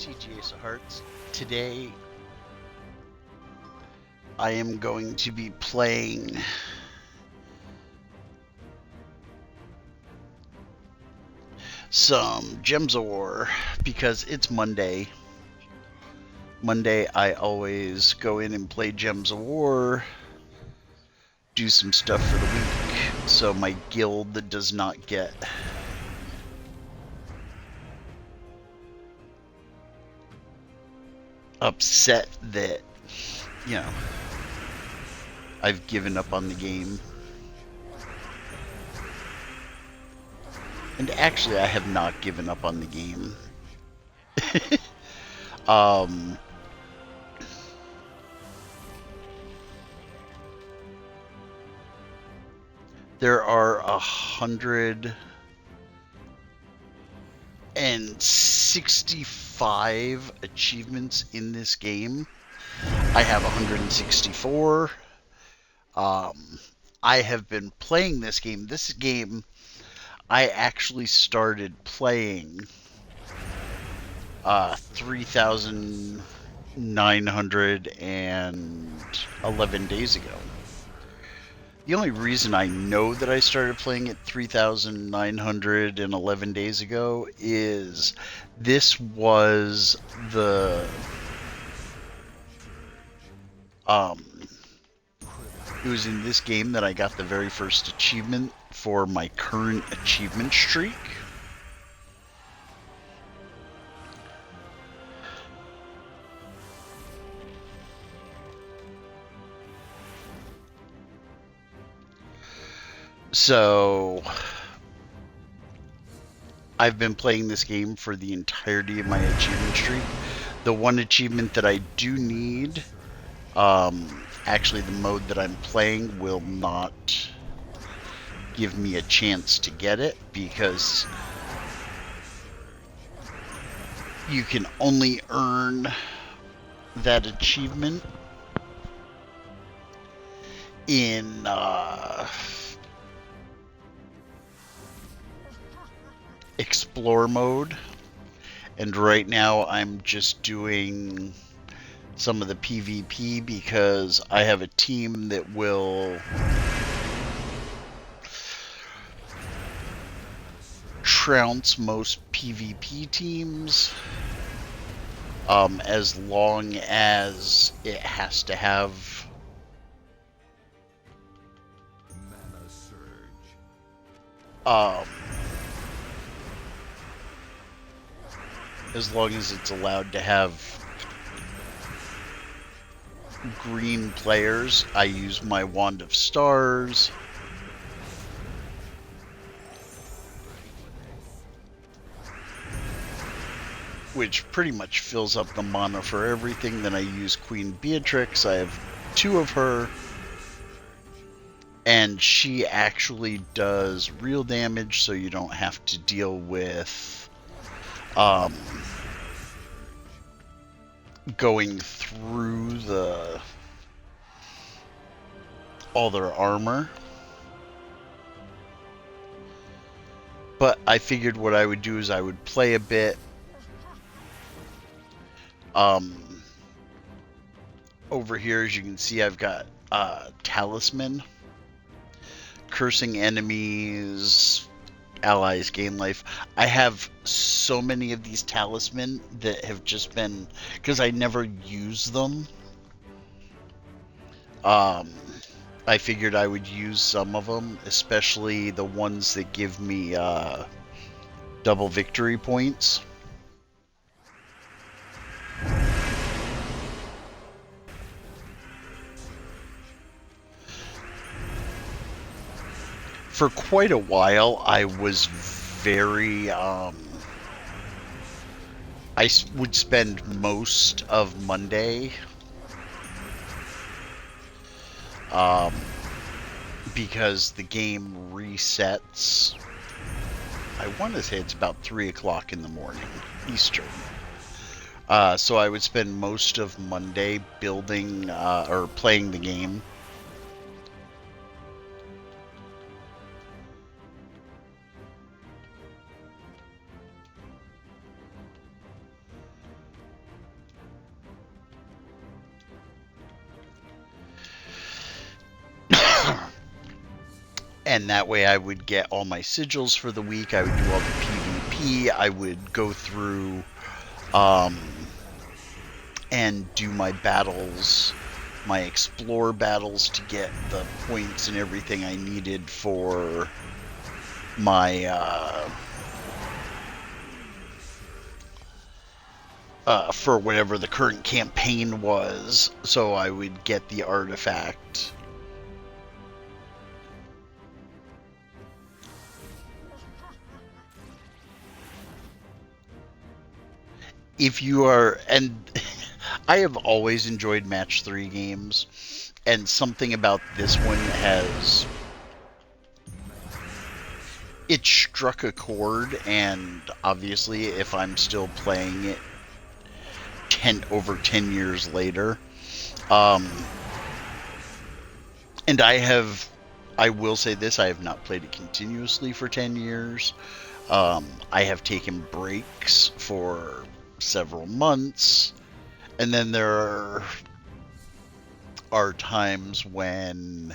TG Ace of Hearts. Today I am going to be playing some Gems of War because it's Monday. Monday I always go in and play Gems of War, do some stuff for the week, so my guild does not get upset that, you know, I've given up on the game. And actually, I have not given up on the game. um, there are 165 achievements in this game. I have 164. I have been playing this game. This game I actually started playing 3,911 days ago. The only reason I know that I started playing it 3,911 days ago is this was the it was in this game that I got the very first achievement for my current achievement streak. So I've been playing this game for the entirety of my achievement streak. The one achievement that I do need, actually the mode that I'm playing will not give me a chance to get it because you can only earn that achievement in explore mode, and right now I'm just doing some of the PvP because I have a team that will trounce most PvP teams, as long as it has to have as long as it's allowed to have green players. I use my Wand of Stars, which pretty much fills up the mana for everything. Then I use Queen Beatrix. I have 2 of her, and she actually does real damage, so you don't have to deal with going through all their armor. But I figured what I would do is I would play a bit. Over here, as you can see, I've got Talisman. Cursing enemies, allies gain life. I have so many of these talisman that have just been, because I never use them, I figured I would use some of them, especially the ones that give me double victory points. For quite a while, I was very I would spend most of Monday because the game resets. I want to say it's about 3 o'clock in the morning Eastern. So I would spend most of Monday building or playing the game. And that way I would get all my sigils for the week. I would do all the PvP. I would go through and do my battles, my explore battles, to get the points and everything I needed for my for whatever the current campaign was, so I would get the artifact. If you are, and I have always enjoyed match 3 games, and something about this one has, it struck a chord, and obviously if I'm still playing it over 10 years later, and I will say this, I have not played it continuously for 10 years. I have taken breaks for several months, and then there are times when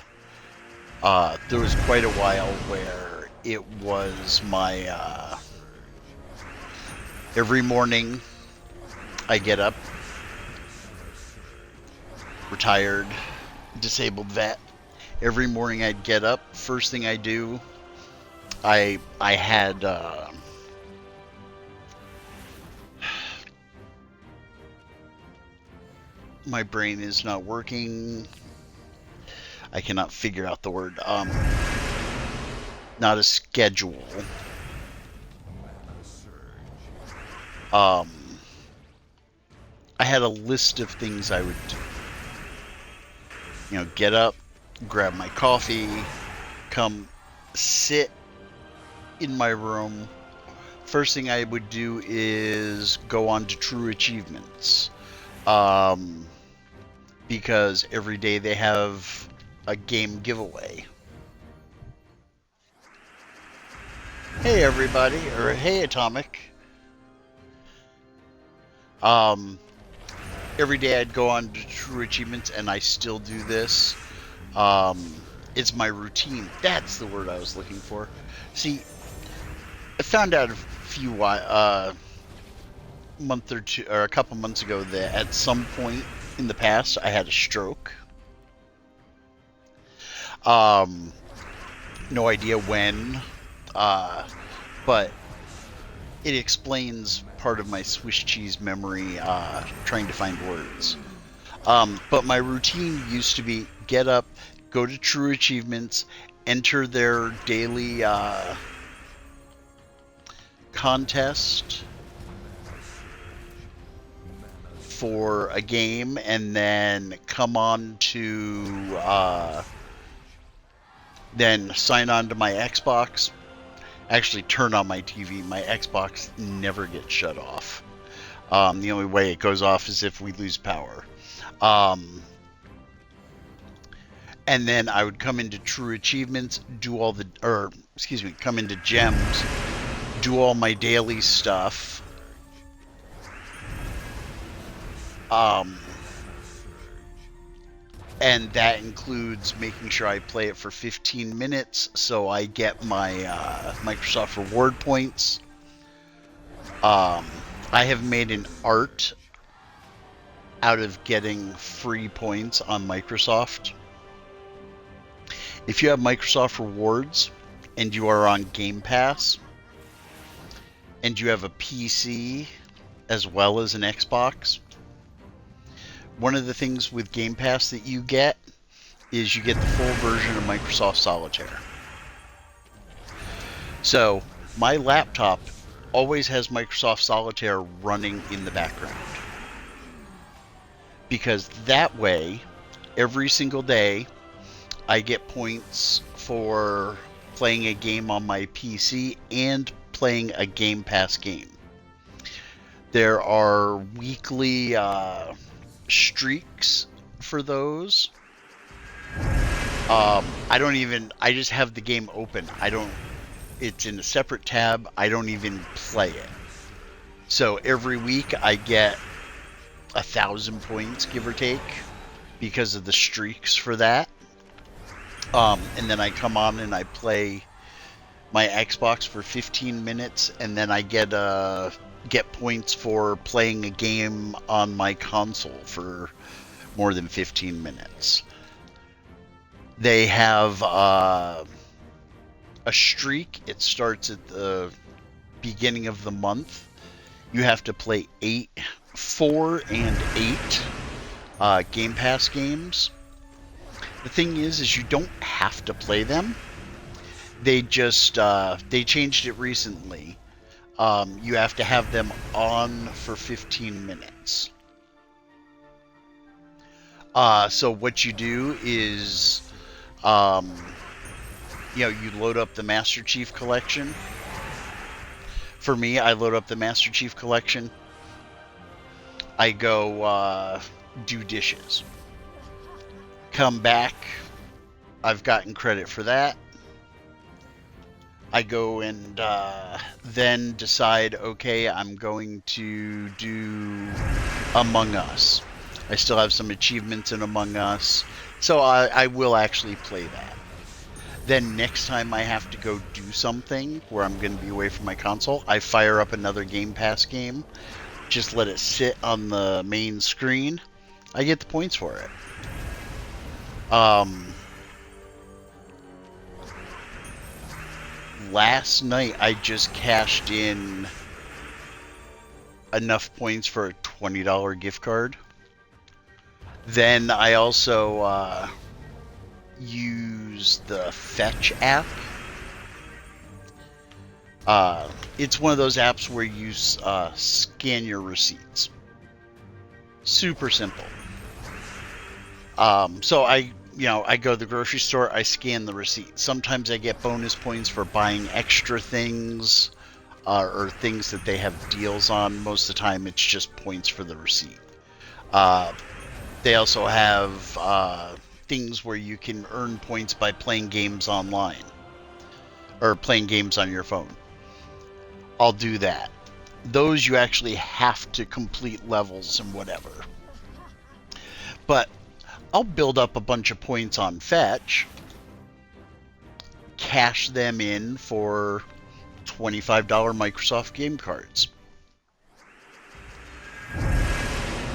there was quite a while where it was my every morning I get up, retired, disabled vet. Every morning I'd get up, first thing I do, I had my brain is not working. I cannot figure out the word. Not a schedule. I had a list of things I would do. You know, get up, grab my coffee, come sit in my room. First thing I would do is go on to True Achievements. Because every day they have a game giveaway. Hey everybody, or hey Atomic. Every day I'd go on to True Achievements, and I still do this. It's my routine. That's the word I was looking for. See, I found out a few month or two, or a couple months ago, that at some point in the past I had a stroke. No idea when, but it explains part of my Swiss cheese memory, trying to find words. But my routine used to be get up, go to True Achievements, enter their daily contest for a game, and then come on to then sign on to my Xbox. Actually turn on my TV. My Xbox never gets shut off. The only way it goes off is if we lose power. And then I would come into True Achievements, come into Gems, do all my daily stuff. And that includes making sure I play it for 15 minutes so I get my Microsoft reward points. I have made an art out of getting free points on Microsoft. If you have Microsoft rewards and you are on Game Pass and you have a PC as well as an Xbox, one of the things with Game Pass that you get is you get the full version of Microsoft Solitaire. So my laptop always has Microsoft Solitaire running in the background, because that way every single day I get points for playing a game on my PC and playing a Game Pass game. There are weekly streaks for those. I just have the game open. It's in a separate tab. I don't even play it. So every week I get 1,000 points, give or take, because of the streaks for that. And then I come on and I play my Xbox for 15 minutes, and then I get points for playing a game on my console for more than 15 minutes. They have a streak. It starts at the beginning of the month. You have to play 4 and 8 Game Pass games. The thing is you don't have to play them. They just they changed it recently. You have to have them on for 15 minutes. So what you do is, you load up the Master Chief Collection. For me, I load up the Master Chief Collection. I go do dishes. Come back. I've gotten credit for that. I go and then decide, okay, I'm going to do Among Us. I still have some achievements in Among Us, so I will actually play that. Then next time I have to go do something where I'm going to be away from my console, I fire up another Game Pass game, just let it sit on the main screen. I get the points for it. Last night I just cashed in enough points for a $20 gift card. Then I also use the Fetch app. It's one of those apps where you scan your receipts. Super simple. So I go to the grocery store, I scan the receipt. Sometimes I get bonus points for buying extra things or things that they have deals on. Most of the time it's just points for the receipt. They also have things where you can earn points by playing games online or playing games on your phone. I'll do that. Those you actually have to complete levels and whatever. But I'll build up a bunch of points on Fetch, cash them in for $25 Microsoft game cards.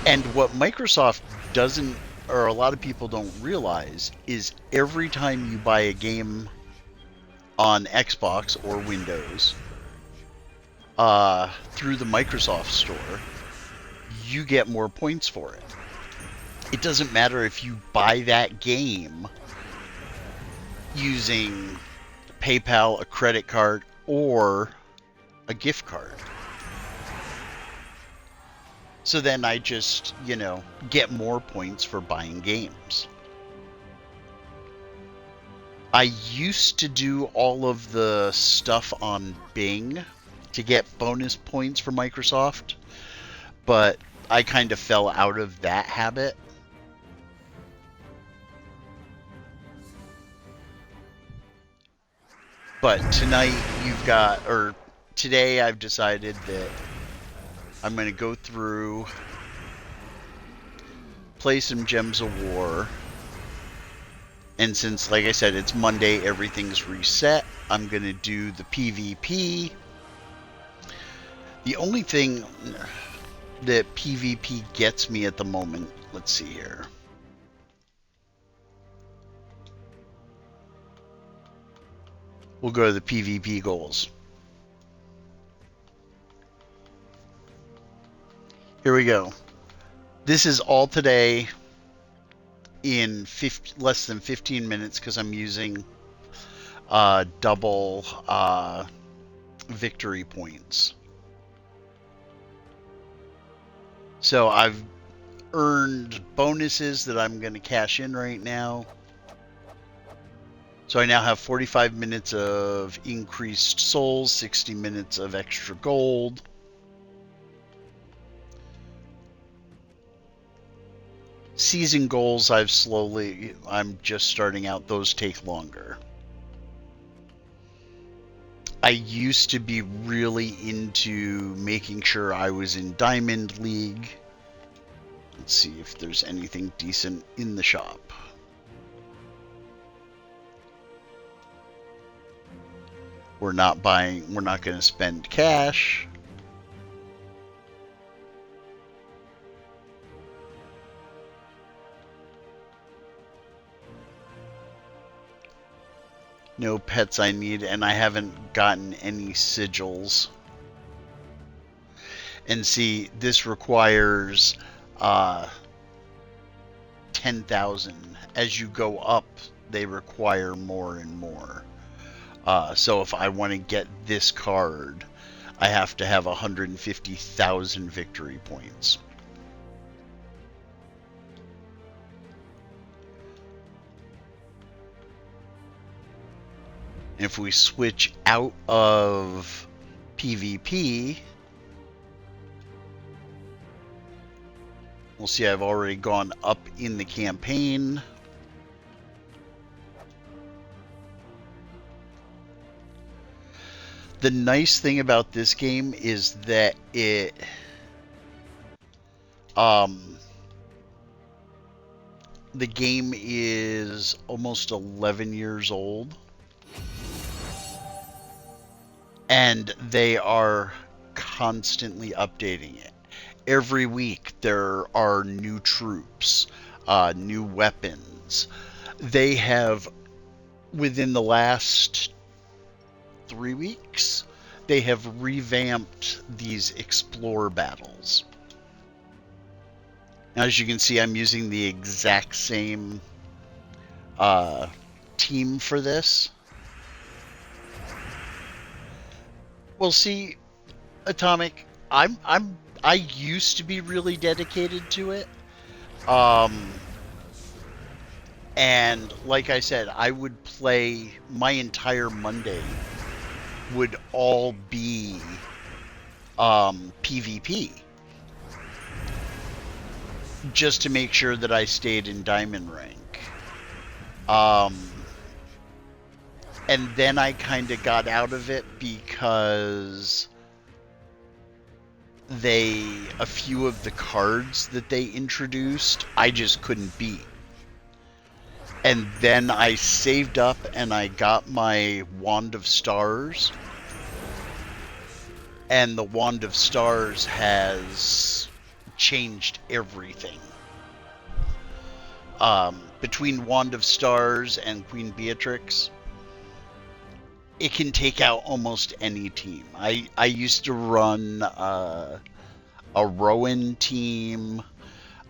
And what Microsoft doesn't, or a lot of people don't realize, is every time you buy a game on Xbox or Windows through the Microsoft Store, you get more points for it. It doesn't matter if you buy that game using PayPal, a credit card, or a gift card. So then I just, get more points for buying games. I used to do all of the stuff on Bing to get bonus points for Microsoft, but I kind of fell out of that habit. But today I've decided that I'm going to go through, play some Gems of War, and since, like I said, it's Monday, everything's reset, I'm going to do the PvP. The only thing that PvP gets me at the moment, let's see here. We'll go to the PvP goals. Here we go. This is all today in less than 15 minutes because I'm using double victory points. So I've earned bonuses that I'm going to cash in right now. So I now have 45 minutes of increased souls, 60 minutes of extra gold. Season goals, I'm just starting out. Those take longer. I used to be really into making sure I was in Diamond League. Let's see if there's anything decent in the shop. We're not buying, we're not going to spend cash. No pets I need, and I haven't gotten any sigils. And see, this requires 10,000. As you go up, they require more and more. So if I want to get this card, I have to have 150,000 victory points. If we switch out of PvP, we'll see I've already gone up in the campaign. The nice thing about this game is that it the game is almost 11 years old, and they are constantly updating it. Every week there are new troops, new weapons. They have, within the last 3 weeks, they have revamped these explore battles. Now, as you can see, I'm using the exact same team for this. Well, see, Atomic, I used to be really dedicated to it. And like I said, I would play my entire Monday would all be PvP, just to make sure that I stayed in diamond rank. And then I kind of got out of it because a few of the cards that they introduced, I just couldn't beat. And then I saved up and I got my Wand of Stars. And the Wand of Stars has changed everything. Between Wand of Stars and Queen Beatrix, it can take out almost any team. I used to run a Rowan team.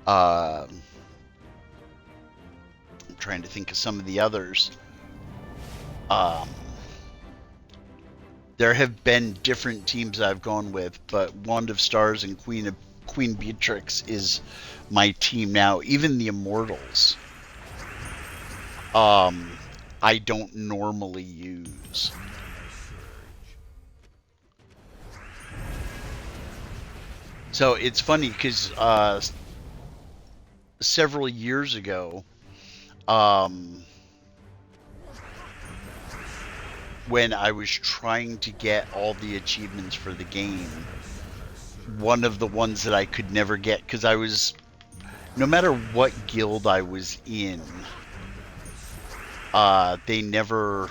I'm trying to think of some of the others. There have been different teams I've gone with, but Wand of Stars and Queen Beatrix is my team now. Even the Immortals, I don't normally use. So it's funny because several years ago, when I was trying to get all the achievements for the game, one of the ones that I could never get, because I was, no matter what guild I was in, they never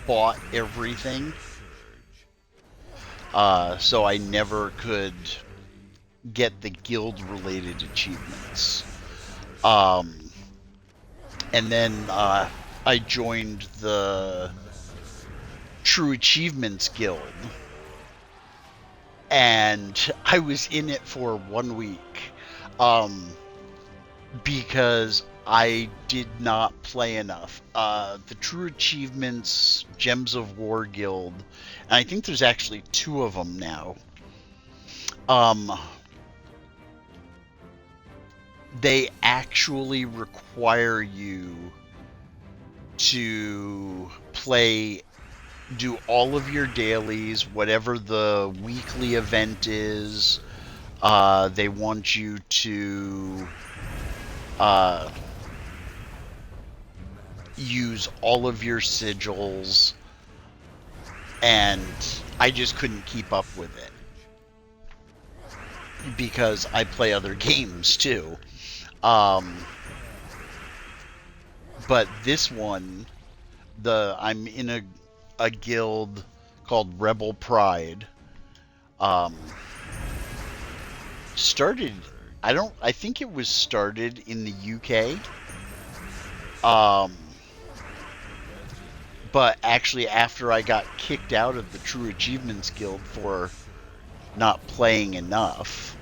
bought everything. So I never could get the guild-related achievements. And then I joined the True Achievements Guild, and I was in it for 1 week because I did not play enough. The True Achievements Gems of War Guild, and I think there's actually 2 of them now. They actually require you to do all of your dailies, whatever the weekly event is. They want you to use all of your sigils, and I just couldn't keep up with it because I play other games too. But this one, I'm in a guild called Rebel Pride. Um, started, I think it was started in the UK. But actually, after I got kicked out of the True Achievements Guild for not playing enough,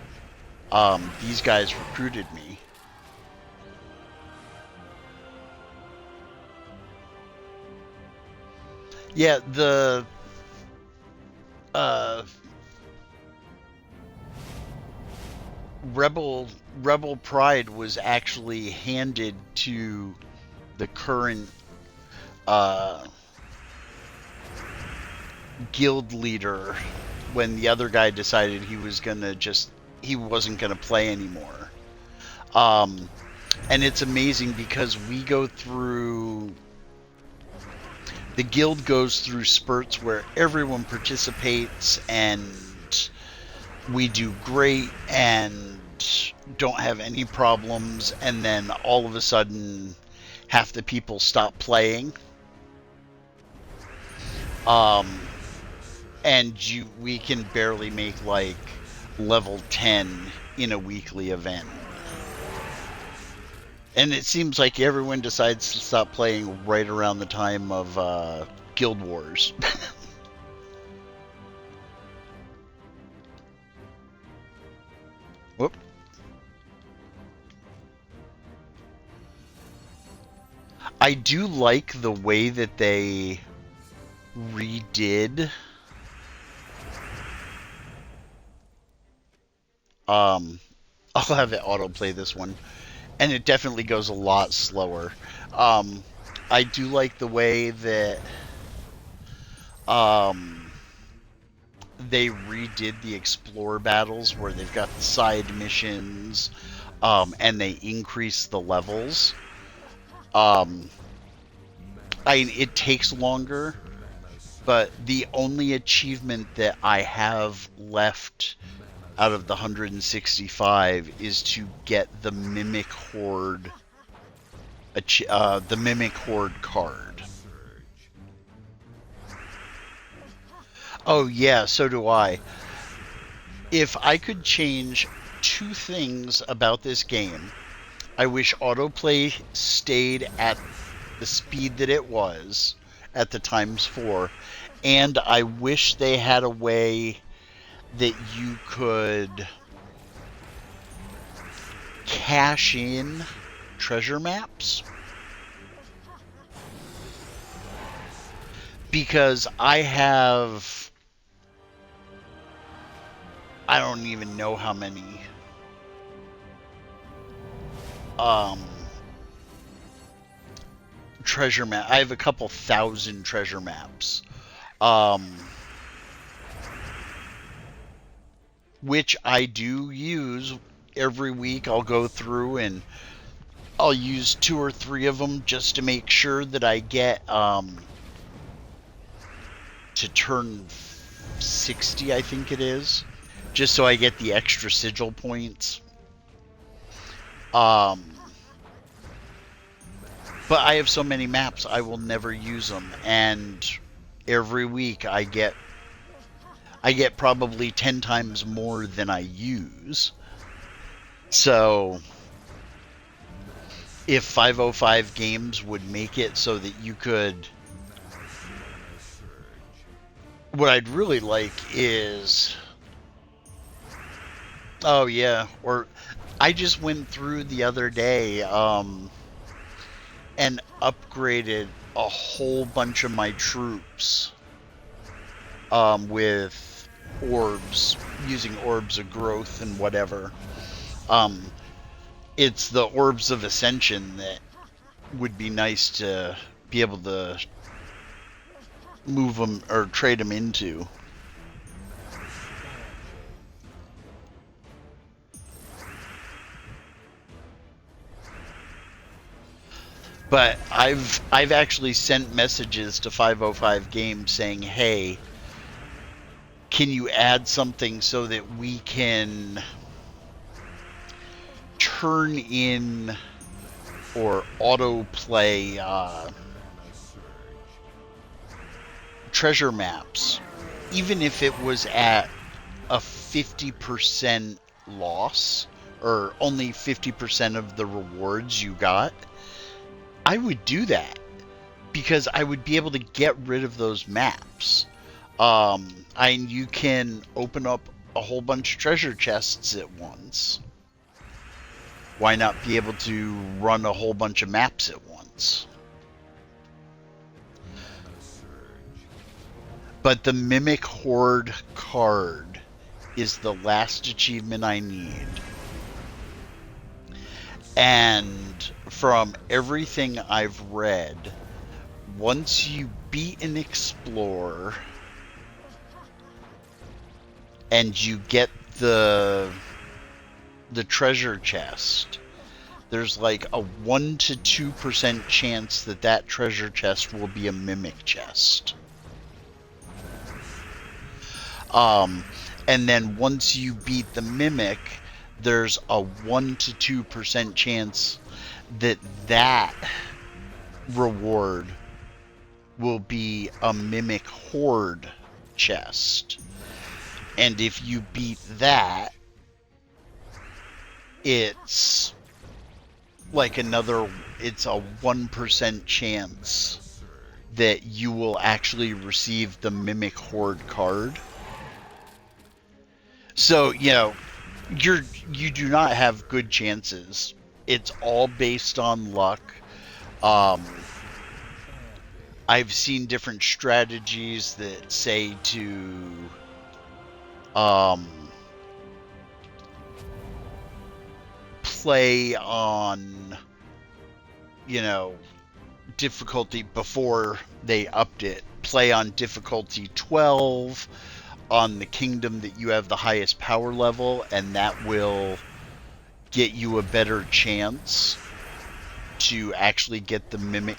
these guys recruited me. Yeah, the uh, Rebel Pride was actually handed to the current uh, guild leader when the other guy decided he wasn't gonna play anymore. And it's amazing because the guild goes through spurts where everyone participates and we do great and don't have any problems, and then all of a sudden half the people stop playing. And we can barely make like level 10 in a weekly event. And it seems like everyone decides to stop playing right around the time of Guild Wars. Whoop. I do like the way that they redid I'll have it autoplay this one, and it definitely goes a lot slower. I do like the way that they redid the explore battles where they've got the side missions, and they increase the levels. It takes longer, but the only achievement that I have left out of the 165 is to get the Mimic Horde, card. Oh yeah, so do I. If I could change two things about this game, I wish autoplay stayed at the speed that it was at the ×4, and I wish they had a way that you could cache in treasure maps. Because I don't even know how many treasure map. I have a couple thousand treasure maps. Which I do use every week. I'll go through and I'll use 2 or 3 of them just to make sure that I get to turn 60, I think it is, just so I get the extra sigil points. But I have so many maps, I will never use them, and every week I get probably 10 times more than I use. So if 505 games would make it so that you could, what I'd really like is, oh yeah, or I just went through the other day and upgraded a whole bunch of my troops with orbs, using orbs of growth and whatever. It's the orbs of ascension that would be nice to be able to move them or trade them into. But I've actually sent messages to 505 Games saying, hey, can you add something so that we can turn in or autoplay treasure maps, even if it was at a 50% loss, or only 50% of the rewards you got, I would do that because I would be able to get rid of those maps. And you can open up a whole bunch of treasure chests at once. Why not be able to run a whole bunch of maps at once? But the Mimic Horde card is the last achievement I need. And from everything I've read, once you beat an explorer and you get the treasure chest, there's like a 1 to 2% chance that that treasure chest will be a mimic chest. And then once you beat the mimic, there's a 1 to 2% chance that that reward will be a mimic horde chest. And if you beat that, it's like it's a 1% chance that you will actually receive the Mimic Horde card. So, you do not have good chances. It's all based on luck. I've seen different strategies that say to play on, difficulty before they upped it. Play on difficulty 12 on the kingdom that you have the highest power level, and that will get you a better chance to actually get the Mimic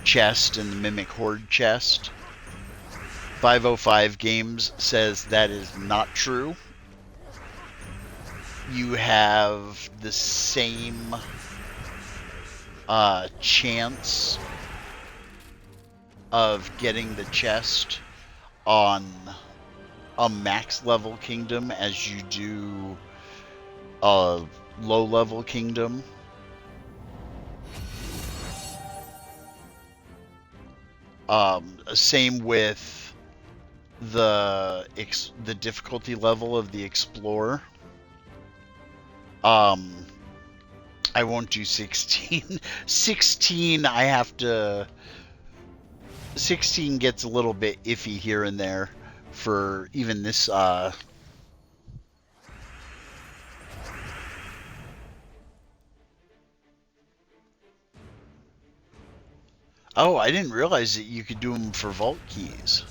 chest and the Mimic Horde chest. 505 Games says that is not true. You have the same chance of getting the chest on a max level kingdom as you do a low level kingdom. Same with the difficulty level of the Explorer. I won't do 16. 16 I have to... 16 gets a little bit iffy here and there for even this Oh, I didn't realize that you could do them for vault keys.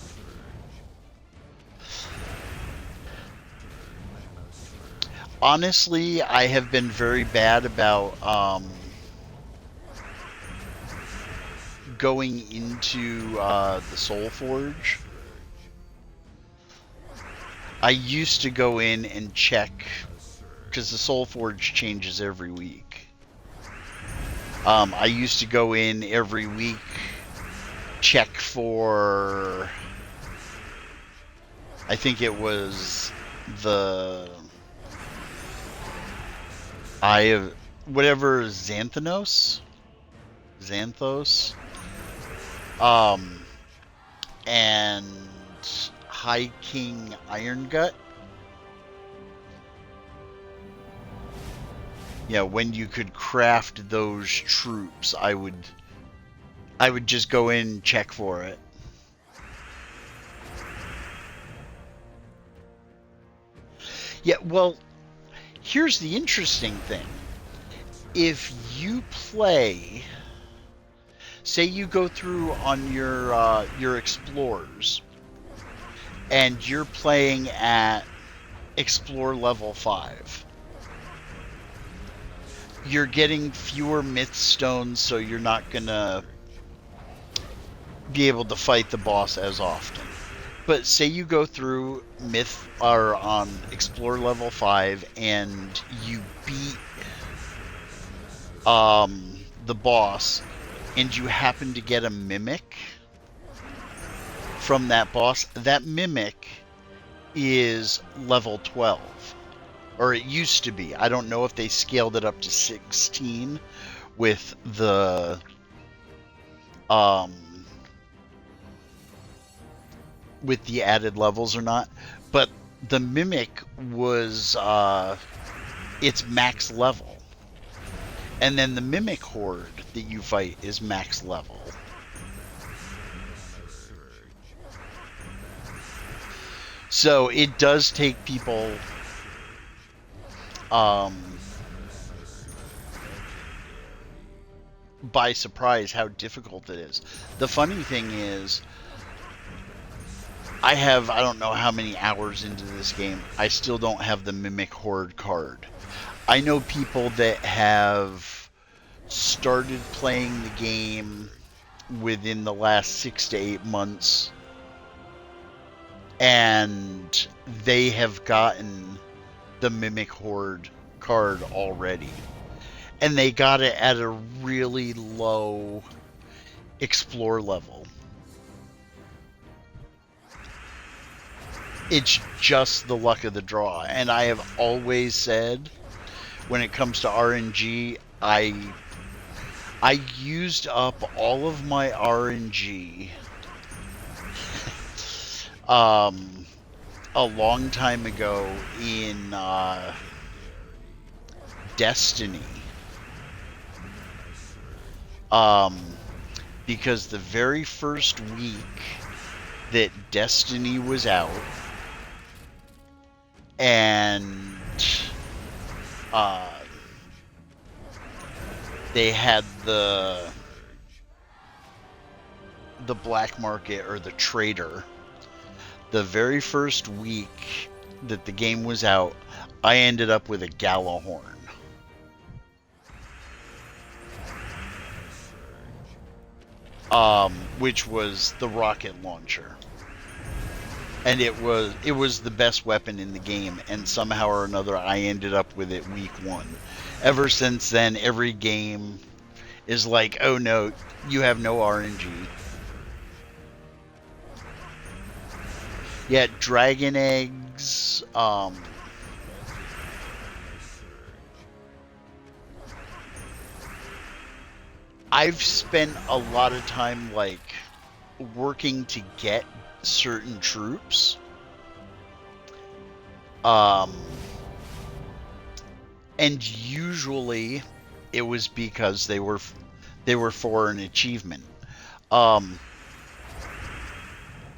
Honestly, I have been very bad about going into the Soul Forge. I used to go in and check, because the Soul Forge changes every week. I used to go in every week, check for, I think it was the Eye of, whatever, Xanthos, and High King Irongut. Yeah, when you could craft those troops, I would just go in and check for it. Yeah, well, here's the interesting thing. If you play, say you go through on your explorers, and you're playing at Explore level 5, you're getting fewer myth stones, so you're not gonna be able to fight the boss as often. But say you go through myth or on Explore level 5 and you beat the boss, and you happen to get a mimic from that boss, that mimic is level 12. Or it used to be. I don't know if they scaled it up to 16 with the added levels or not. But the mimic was its max level. And then the mimic horde that you fight is max level. So it does take people by surprise how difficult it is. The funny thing is, I don't know how many hours into this game. I still don't have the Mimic Horde card. I know people that have started playing the game within the last 6 to 8 months, and they have gotten the Mimic Horde card already. And they got it at a really low explore level. It's just the luck of the draw. And I have always said, when it comes to RNG, I used up all of my RNG a long time ago in Destiny. Because the very first week that Destiny was out, and they had the black market, or the trader, the very first week that the game was out, I ended up with a Gjallarhorn. Which was the rocket launcher. And it was the best weapon in the game, and somehow or another I ended up with it week 1. Ever since then, every game is like, oh no, you have no RNG. Yeah, dragon eggs, I've spent a lot of time like working to get certain troops. And usually it was because they were for an achievement.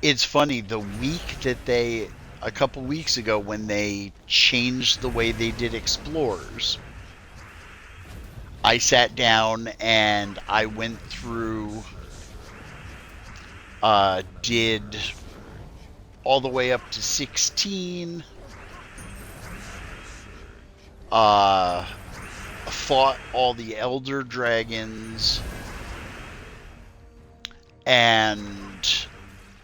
It's funny, the week that a couple weeks ago, when they changed the way they did explorers, I sat down and I went through, did all the way up to 16, fought all the Elder Dragons, and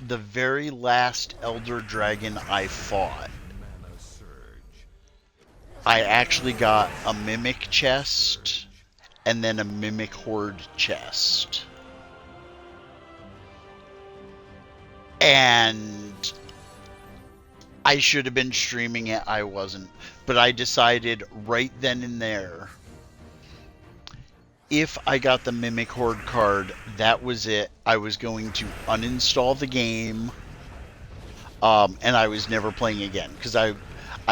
the very last Elder Dragon I fought, I actually got a Mimic chest and then a Mimic Horde chest. And I should have been streaming it, I wasn't. But I decided right then and there, if I got the Mimic Horde card, that was it. I was going to uninstall the game, and I was never playing again. Because I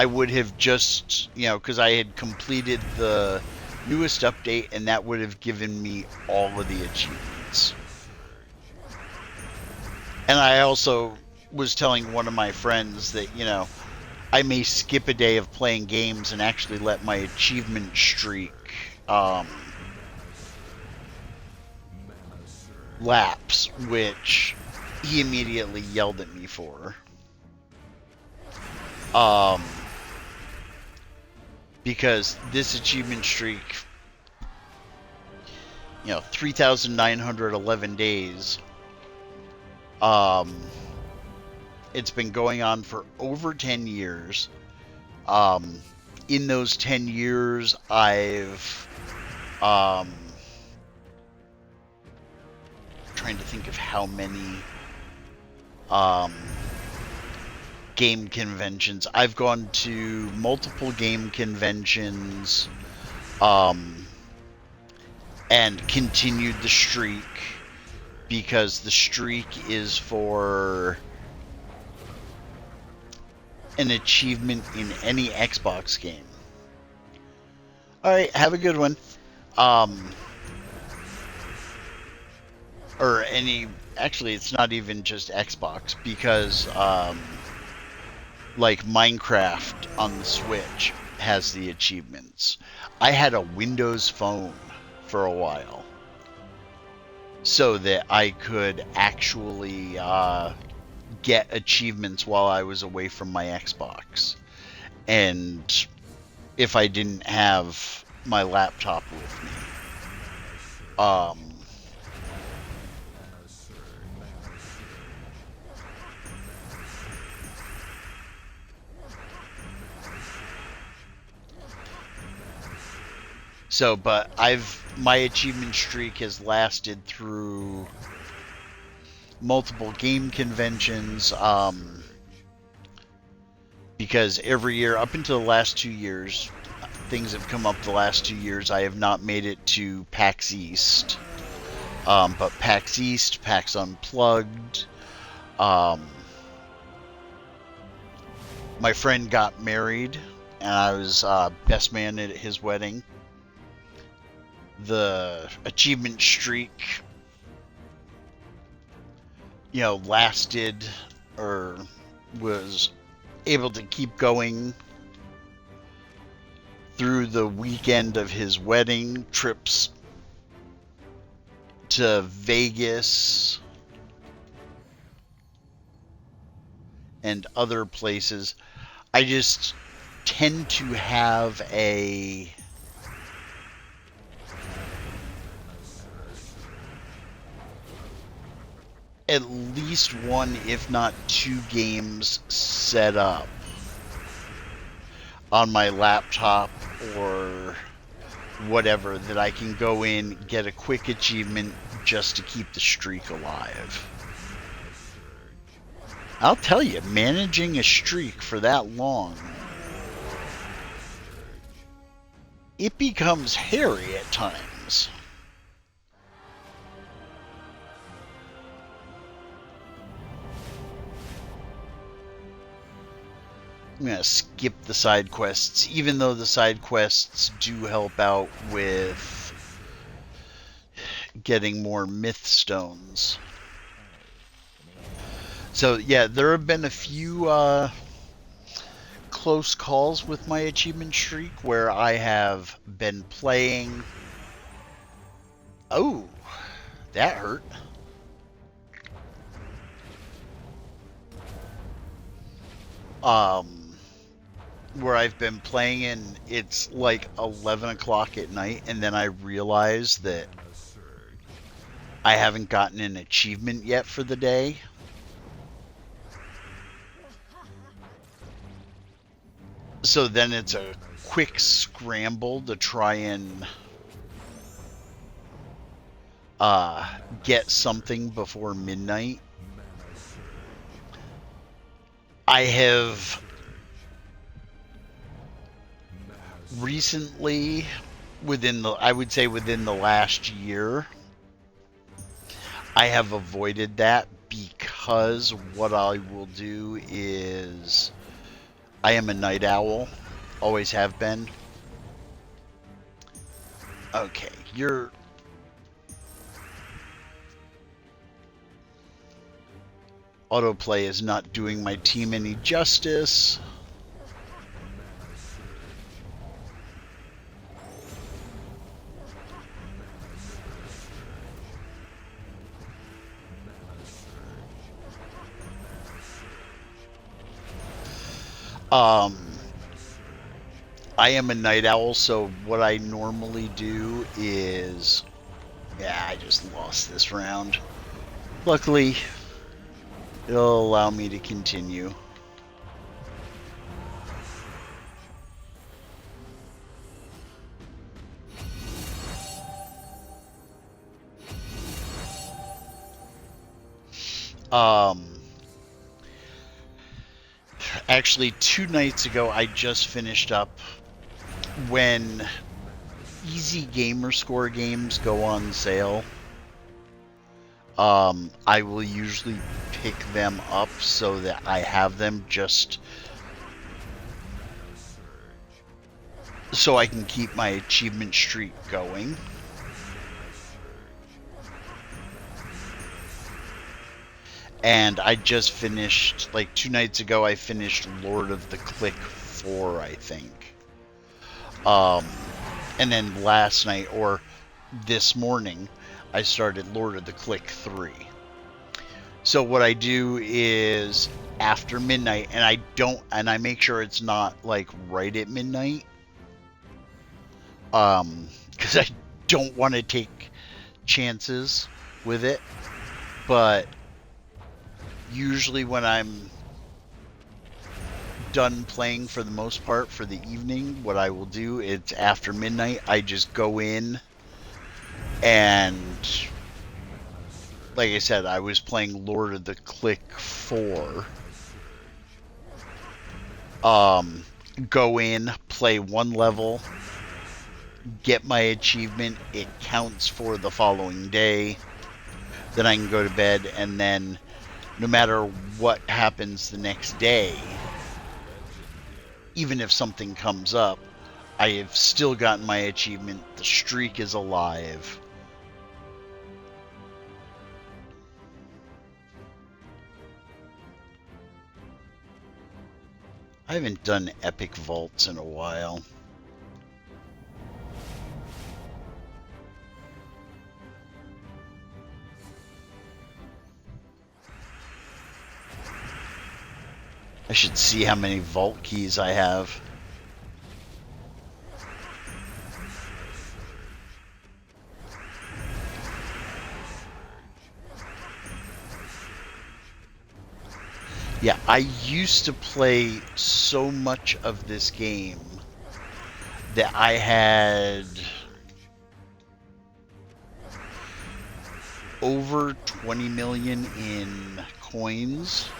would have just, because I had completed the newest update, and that would have given me all of the achievements. And I also was telling one of my friends that, I may skip a day of playing games and actually let my achievement streak lapse, which he immediately yelled at me for. Because this achievement streak, 3,911 days, it's been going on for over 10 years. In those 10 years, I've trying to think of how many game conventions. I've gone to multiple game conventions and continued the streak because the streak is for an achievement in any Xbox game. Alright, have a good one. Or any... Actually, it's not even just Xbox, because, like, Minecraft on the Switch has the achievements. I had a Windows phone for a while, so that I could actually get achievements while I was away from my Xbox. And if I didn't have my laptop with me. So, but my achievement streak has lasted through multiple game conventions, because every year, up until the last 2 years, things have come up the last 2 years. I have not made it to PAX East. But PAX East, PAX Unplugged, my friend got married, and I was best man at his wedding. The achievement streak, lasted, or was able to keep going through the weekend of his wedding, trips to Vegas and other places. I just tend to have at least one, if not 2 games set up on my laptop or whatever that I can go in, get a quick achievement just to keep the streak alive. I'll tell you, managing a streak for that long, it becomes hairy at times. I'm going to skip the side quests, even though the side quests do help out with getting more myth stones. So, yeah, there have been a few close calls with my achievement streak where I have been playing... Oh, that hurt. Where I've been playing and it's like 11 o'clock at night, and then I realize that I haven't gotten an achievement yet for the day. So then it's a quick scramble to try and get something before midnight. I have recently, I would say within the last year, I have avoided that because what I will do is, I am a night owl, always have been. Okay, autoplay is not doing my team any justice. I am a night owl, so what I normally do is... Yeah, I just lost this round. Luckily, it'll allow me to continue. Um, Actually, 2 nights ago, I just finished up when Easy Gamer Score games go on sale. I will usually pick them up so that I have them just so I can keep my achievement streak going. And I just finished, like 2 nights ago, I finished Lord of the Click 4, I think. And then last night, or this morning, I started Lord of the Click 3. So what I do is after midnight, and I make sure it's not like right at midnight, because I don't want to take chances with it. But usually when I'm done playing for the most part for the evening, what I will do, it's after midnight, I just go in and, like I said, I was playing Lord of the Click 4. Go in, play one level, get my achievement, it counts for the following day, then I can go to bed, and then no matter what happens the next day, even if something comes up, I have still gotten my achievement, the streak is alive. I haven't done epic vaults in a while. I should see how many vault keys I have. Yeah, I used to play so much of this game that I had over 20 million in coins,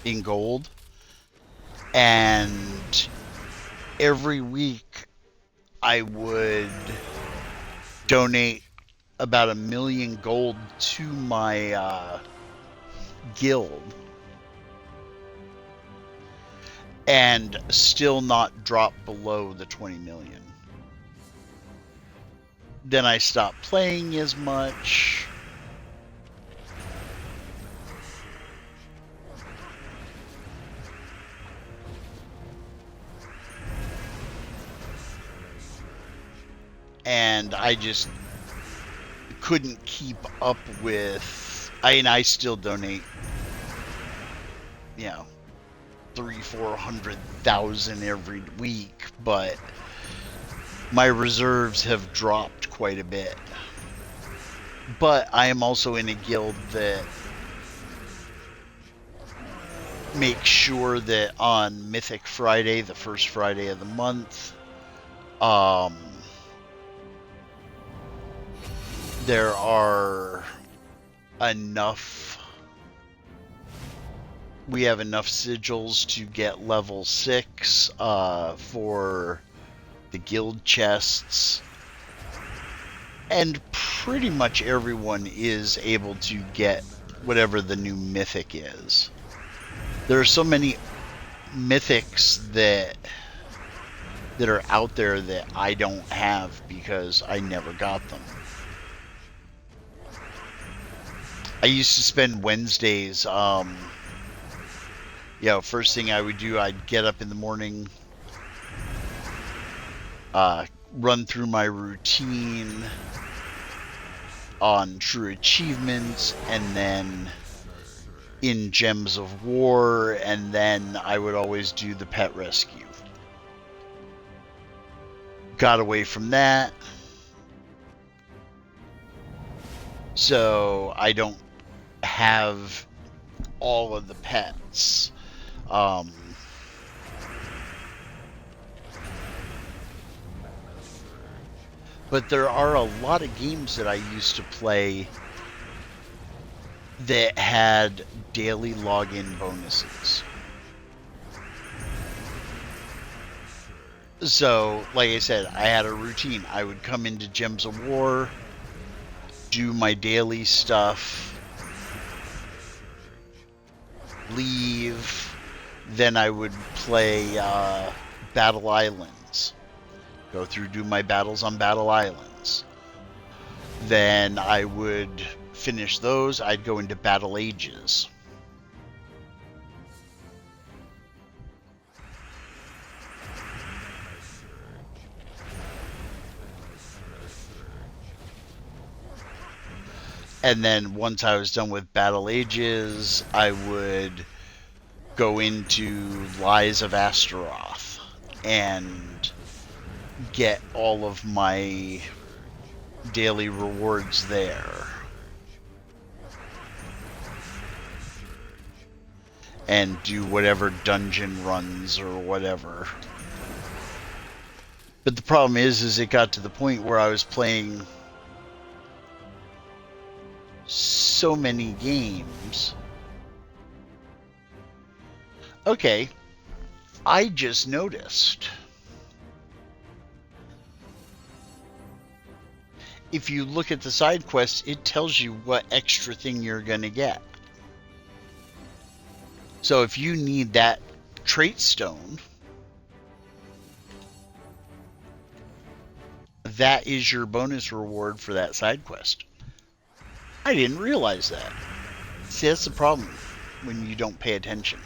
in gold, and every week I would donate about 1 million gold to my guild and still not drop below the 20 million. Then I stopped playing as much. And I just couldn't keep up with. I still donate, 300,000-400,000 every week, but my reserves have dropped quite a bit. But I am also in a guild that makes sure that on Mythic Friday, the first Friday of the month, there are enough. We have enough sigils to get level 6 for the guild chests. And pretty much everyone is able to get whatever the new mythic is. There are so many mythics that are out there that I don't have because I never got them. I used to spend Wednesdays, first thing I would do, I'd get up in the morning, run through my routine on True Achievements, and then in Gems of War, and then I would always do the pet rescue. Got away from that, so I don't have all of the pets. But there are a lot of games that I used to play that had daily login bonuses. So, like I said, I had a routine. I would come into Gems of War, do my daily stuff, leave, then I would play Battle Islands. Go through, do my battles on Battle Islands. Then I would finish those. I'd go into Battle Ages. And then once I was done with Battle Ages, I would go into Lies of Astaroth and get all of my daily rewards there. And do whatever dungeon runs or whatever. But the problem is it got to the point where I was playing so many games. Okay, I just noticed. If you look at the side quests, it tells you what extra thing you're going to get. So if you need that trait stone, that is your bonus reward for that side quest. I didn't realize that. See, that's the problem when you don't pay attention.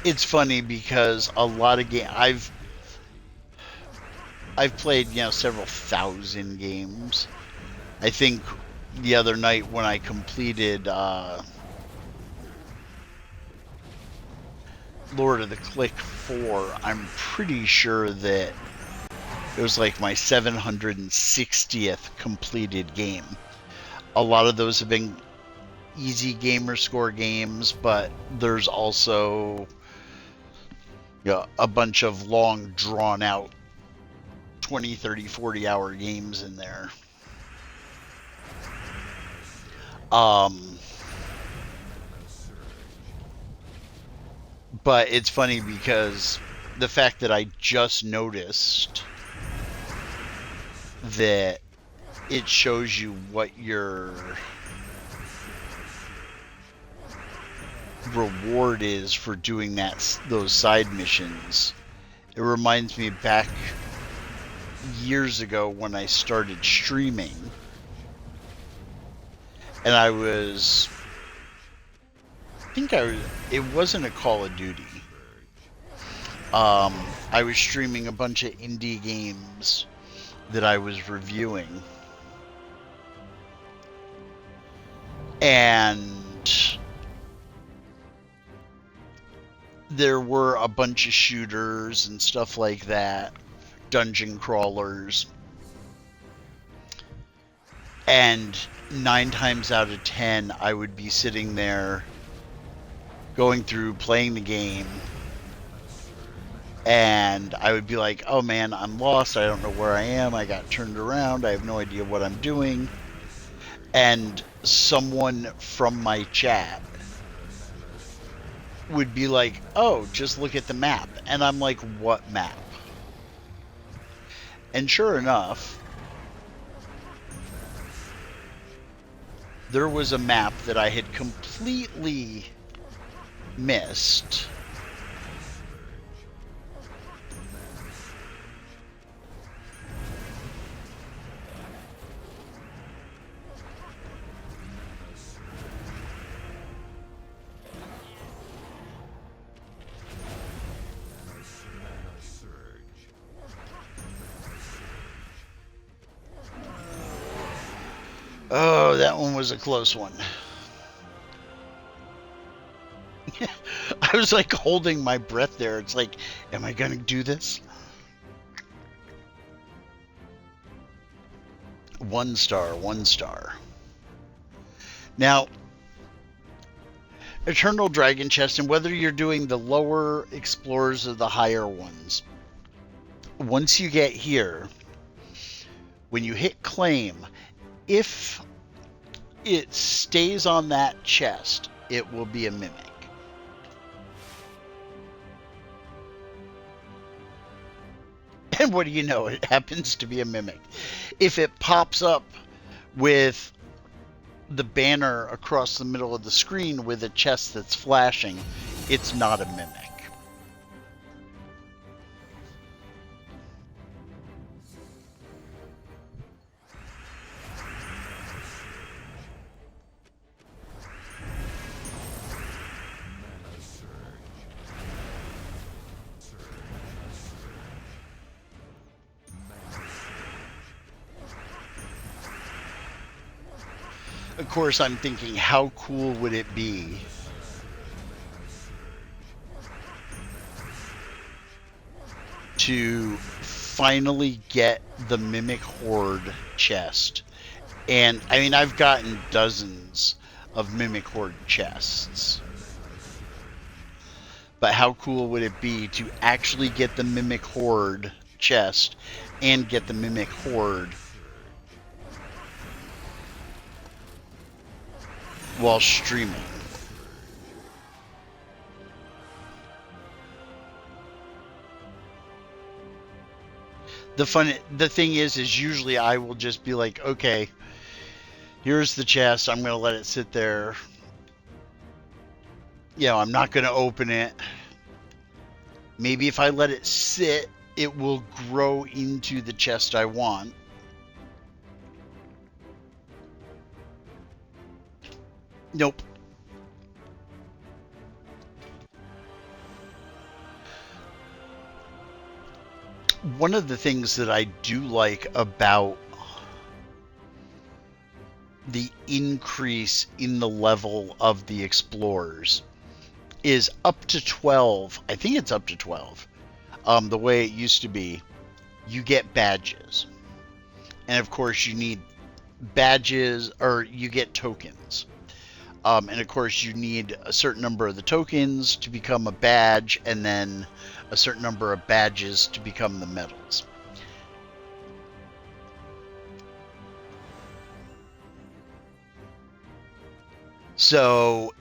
It's funny because a lot of games I've played, several thousand games. I think the other night when I completed Lord of the Click 4, I'm pretty sure that it was like my 760th completed game. A lot of those have been easy gamer score games, but there's also a bunch of long, drawn out 20, 30, 40 hour games in there. But it's funny because the fact that I just noticed that it shows you what your reward is for doing those side missions. It reminds me back years ago when I started streaming, and it wasn't a Call of Duty. I was streaming a bunch of indie games that I was reviewing, and there were a bunch of shooters and stuff like that, dungeon crawlers, and 9 times out of 10 I would be sitting there going through playing the game, and I would be like, oh man, I'm lost, I don't know where I am, I got turned around, I have no idea what I'm doing. And someone from my chat would be like, oh, just look at the map. And I'm like, what map? And sure enough, there was a map that I had completely missed. Oh, that one was a close one. I was like holding my breath there. It's like, am I going to do this? 1 star, 1 star. Now, Eternal Dragon Chest, and whether you're doing the lower explorers or the higher ones, once you get here, when you hit claim, if it stays on that chest, it will be a mimic. And what do you know? It happens to be a mimic. If it pops up with the banner across the middle of the screen with a chest that's flashing, it's not a mimic. Of course, I'm thinking, how cool would it be to finally get the Mimic Horde chest? And, I mean, I've gotten dozens of Mimic Horde chests. But how cool would it be to actually get the Mimic Horde chest and get the Mimic Horde while streaming? The thing is usually I will just be like, okay, here's the chest. I'm going to let it sit there. You know, I'm not going to open it. Maybe if I let it sit, it will grow into the chest I want. Nope. One of the things that I do like about the increase in the level of the explorers is up to 12. I think it's up to 12. The way it used to be, you get badges. And of course you need badges, or you get tokens. And of course you need a certain number of the tokens to become a badge, and then a certain number of badges to become the medals. So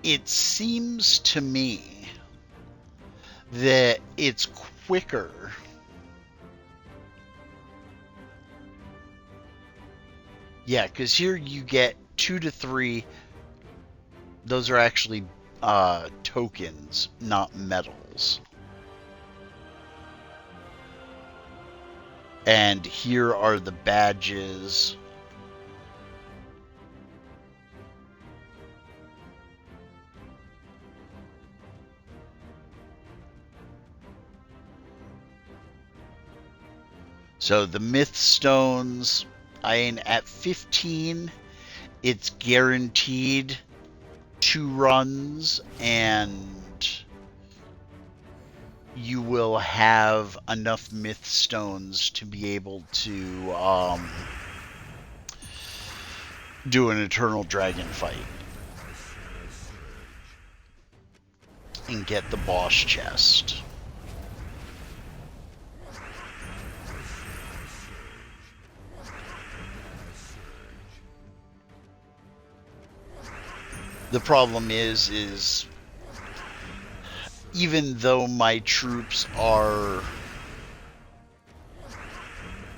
it seems to me that it's quicker because here you get 2 to 3. Those are actually tokens, not medals. And here are the badges. So the myth stones, at 15, it's guaranteed 2 runs, and you will have enough myth stones to be able to do an Eternal Dragon fight and get the boss chest. The problem is even though my troops are,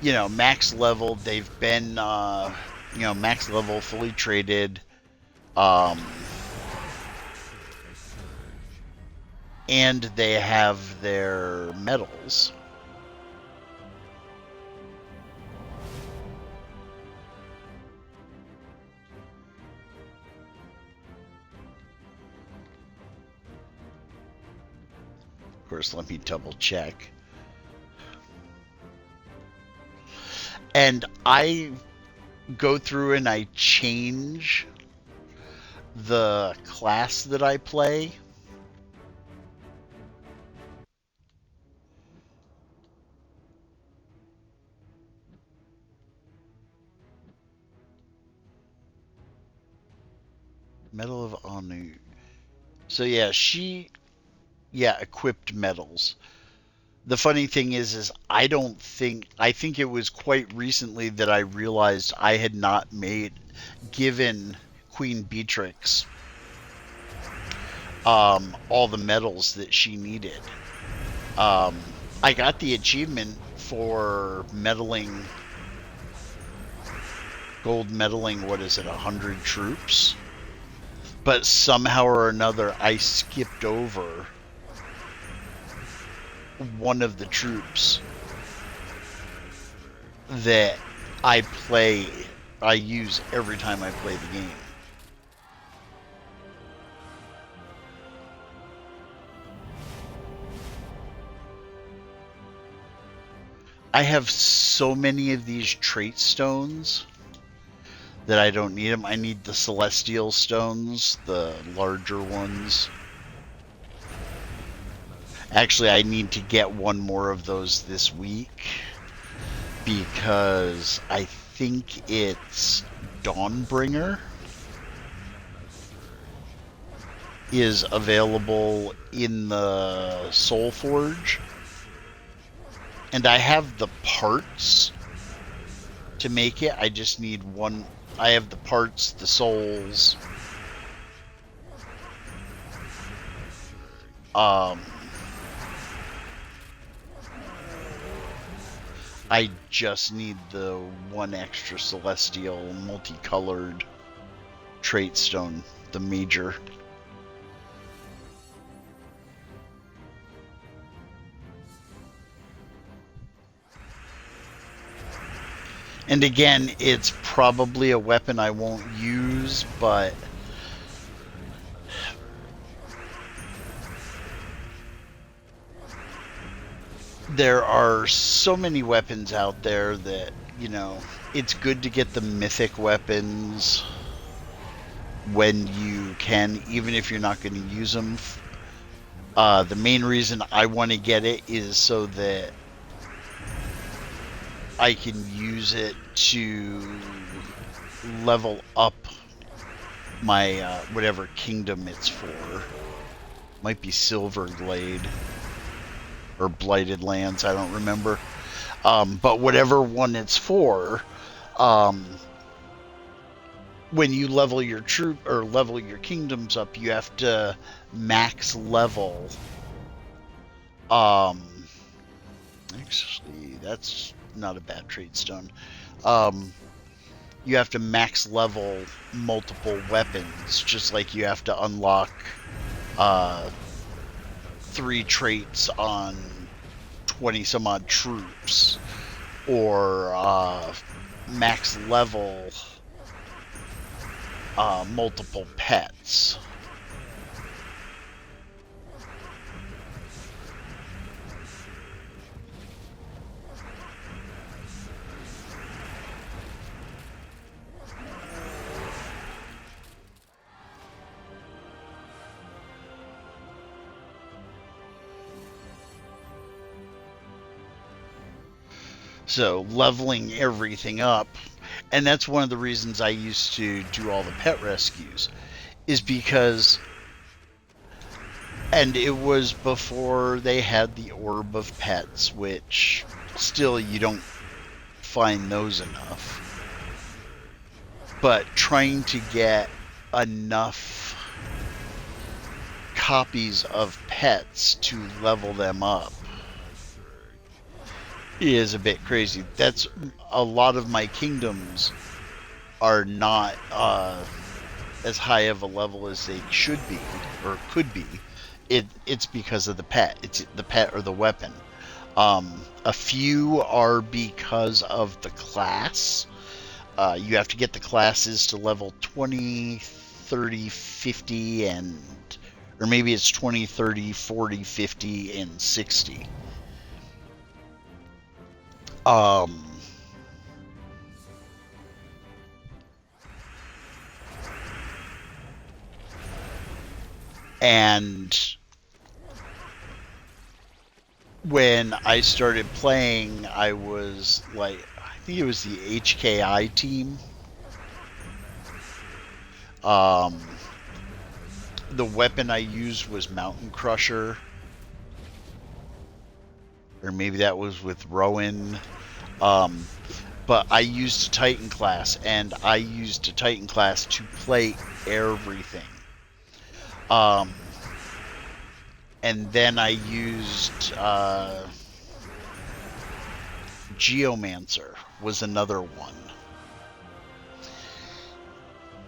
max level, they've been, max level, fully traded, and they have their medals. Of course, let me double check. And I go through and I change the class that I play. Medal of Anu. So yeah, equipped medals. The funny thing is I think it was quite recently that I realized I had not given Queen Beatrix all the medals that she needed. Um, I got the achievement for medaling, gold medaling, what is it, 100 troops? But somehow or another, I skipped over one of the troops that I play, I use every time I play the game. I have so many of these trait stones that I don't need them. I need the celestial stones, the larger ones. Actually, I need to get one more of those this week because I think it's Dawnbringer is available in the Soul Forge. And I have the parts to make it. I just need one. I have the parts, the souls. I just need the one extra celestial multicolored trait stone, the major. And again, it's probably a weapon I won't use, but there are so many weapons out there that, it's good to get the mythic weapons when you can, even if you're not going to use them. The main reason I want to get it is so that I can use it to level up my whatever kingdom it's for. Might be Silverglade or Blighted Lands, I don't remember. But whatever one it's for, when you level your troop or level your kingdoms up, you have to max level. Actually, that's not a bad trade stone. You have to max level multiple weapons, just like you have to unlock 3 traits on 20 some odd troops, or max level multiple pets. So leveling everything up, and that's one of the reasons I used to do all the pet rescues, is because, and it was before they had the Orb of Pets, which still you don't find those enough. But trying to get enough copies of pets to level them up is a bit crazy. That's a lot of my kingdoms are not as high of a level as they should be or could be. It's because of the pet. It's the pet or the weapon. A few are because of the class. You have to get the classes to level 20, 30, 50, or maybe it's 20, 30, 40, 50, and 60. And when I started playing, I was like, I think it was the HKI team. The weapon I used was Mountain Crusher. or maybe that was with Rowan. Um, but I used a Titan class, and I used a Titan class to play everything. And then I used Geomancer was another one.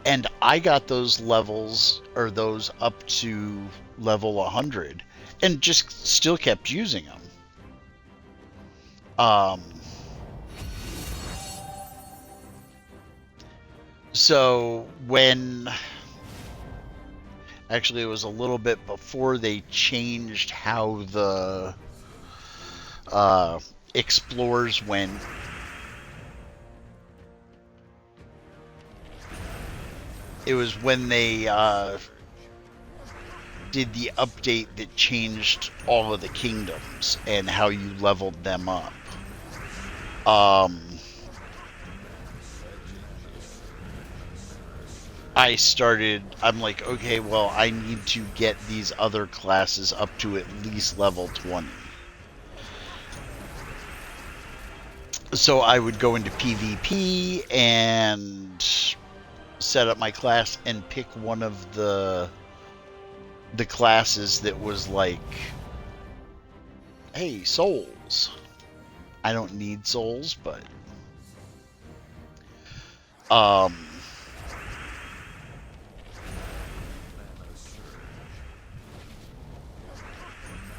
And I got those levels, or those up to level 100, and just still kept using them. So when, actually it was a little bit before they changed how the explores went. It was when they did the update that changed all of the kingdoms and how you leveled them up. I'm like, okay, well, I need to get these other classes up to at least level 20. So I would go into PvP and set up my class and pick one of the classes that was like, hey, souls. I don't need souls, but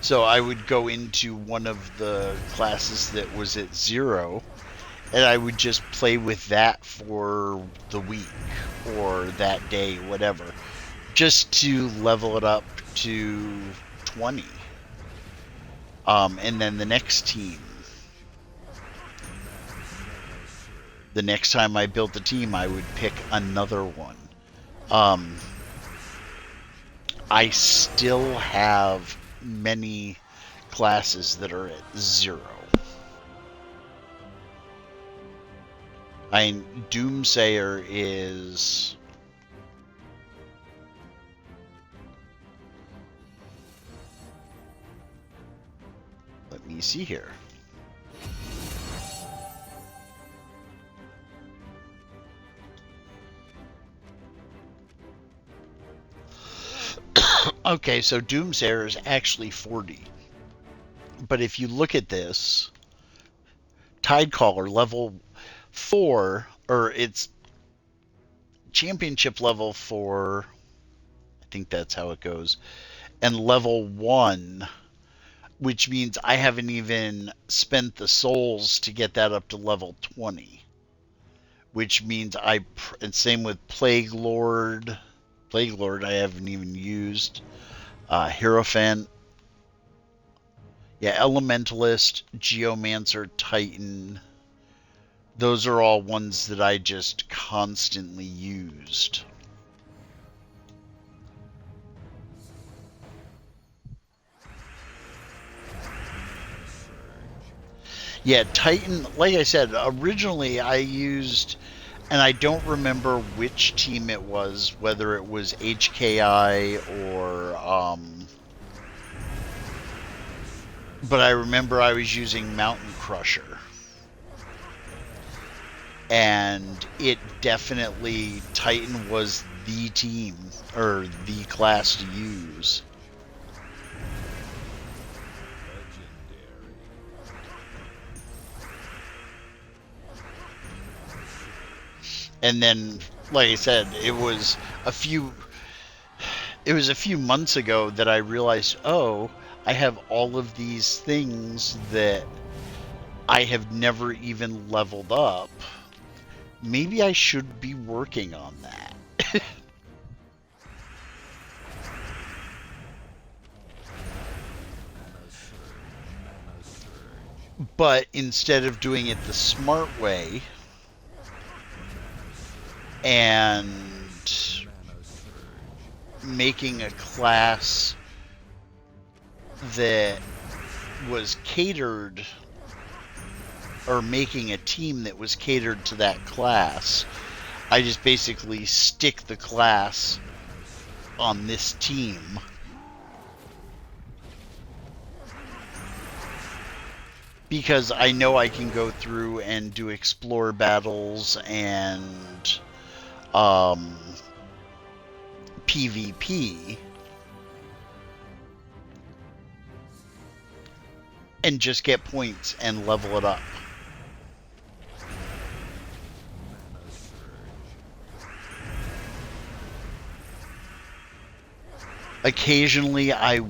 so I would go into one of the classes that was at 0, and I would just play with that for the week or that day, whatever, just to level it up to 20. And then the next team. The next time I built a team, I would pick another one. I still have many classes that are at 0. Doomsayer is... Let me see here. Okay, so Doomsayer is actually 40. But if you look at this, Tidecaller level 4, or it's championship level 4, I think that's how it goes, and level 1, which means I haven't even spent the souls to get that up to level 20. Which means and same with Plague Lord. Plague Lord I haven't even used. Hierophant. Yeah, Elementalist, Geomancer, Titan. Those are all ones that I just constantly used. Yeah, Titan, like I said, originally I used, and I don't remember which team it was, whether it was HKI or, but I remember I was using Mountain Crusher. And it definitely, Titan was the team, or the class to use. And then, like I said, it was a few months ago that I realized, oh, I have all of these things that I have never even leveled up. Maybe I should be working on that. But instead of doing it the smart way and making a class that was catered, or making a team that was catered to that class, I just basically stick the class on this team because I know I can go through and do explore battles and um, PvP and just get points and level it up. Occasionally I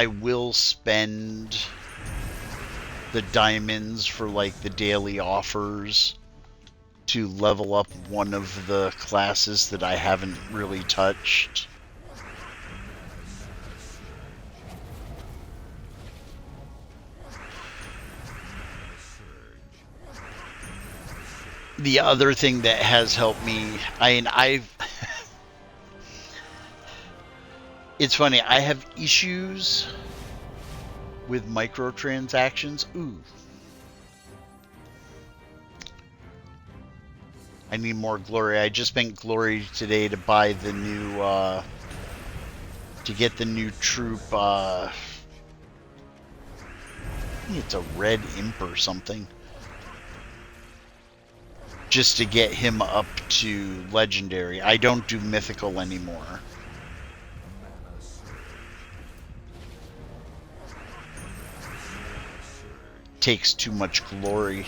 will spend the diamonds for like the daily offers to level up one of the classes that I haven't really touched. The other thing that has helped me, it's funny, I have issues with microtransactions. Ooh. I need more glory. I just spent glory today to buy the new, to get the new troop, I think it's a red imp or something. Just to get him up to legendary. I don't do mythical anymore. Takes too much glory.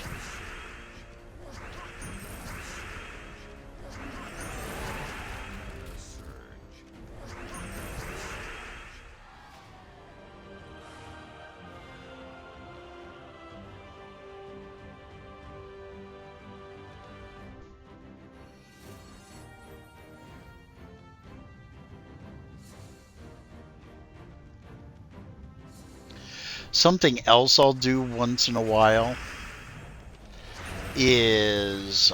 Something else I'll do once in a while is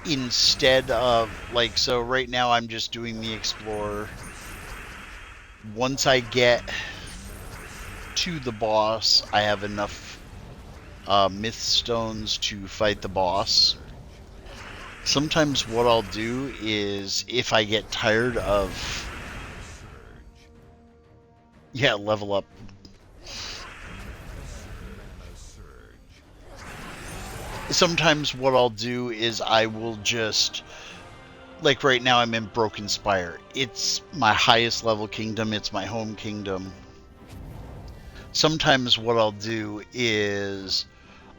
instead of like, so right now I'm just doing the explorer. Once I get to the boss, I have enough myth stones to fight the boss. Sometimes what I'll do is, if I get tired of, yeah, level up. Sometimes what I'll do is I will just, like right now I'm in Broken Spire. It's my highest level kingdom. It's my home kingdom. Sometimes what I'll do is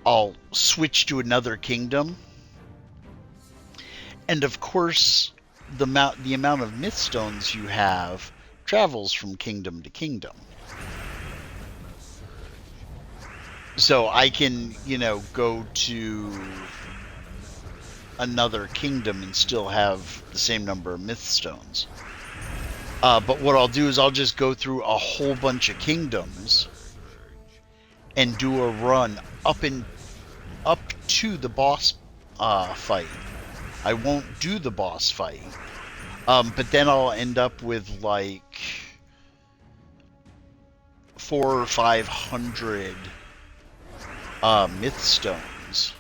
I'll switch to another kingdom. And of course, the amount of myth stones you have travels from kingdom to kingdom. So I can, you know, go to another kingdom and still have the same number of myth stones. But what I'll do is I'll just go through a whole bunch of kingdoms and do a run up to the boss fight. I won't do the boss fight. But then I'll end up with like 400 or 500 myth stones.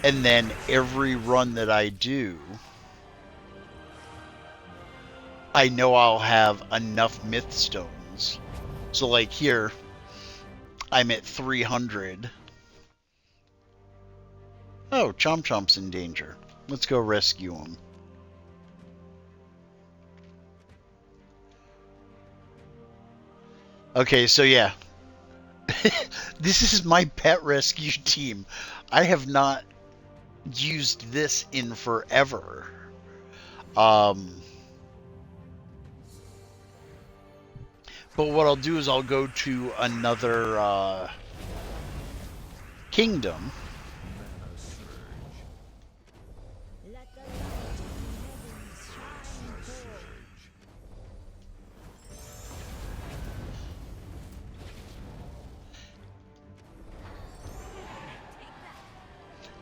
And then every run that I do, I know I'll have enough myth stones. So like here, I'm at 300. Oh, Chomp Chomp's in danger. Let's go rescue him. Okay, so yeah. This is my pet rescue team. I have not used this in forever. But what I'll do is I'll go to another kingdom.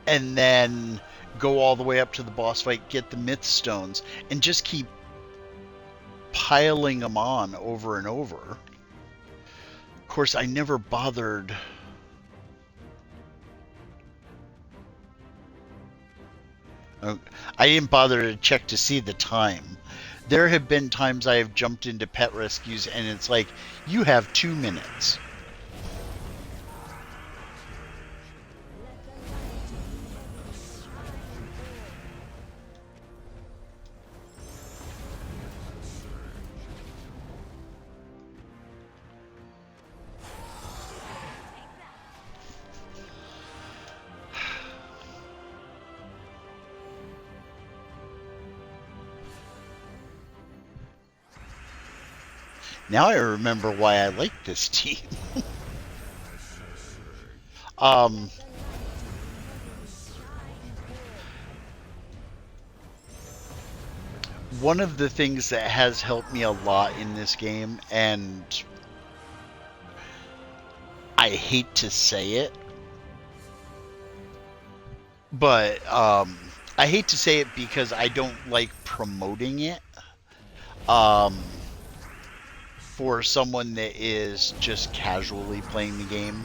And then go all the way up to the boss fight, get the myth stones, and just keep piling them on over and over. Of course, I never bothered. I didn't bother to check to see the time, There have been times I have jumped into pet rescues and it's like, you have 2 minutes. Now I remember why I like this team. um, One of the things that has helped me a lot in this game, and I hate to say it, but I hate to say it because I don't like promoting it. For someone that is just casually playing the game.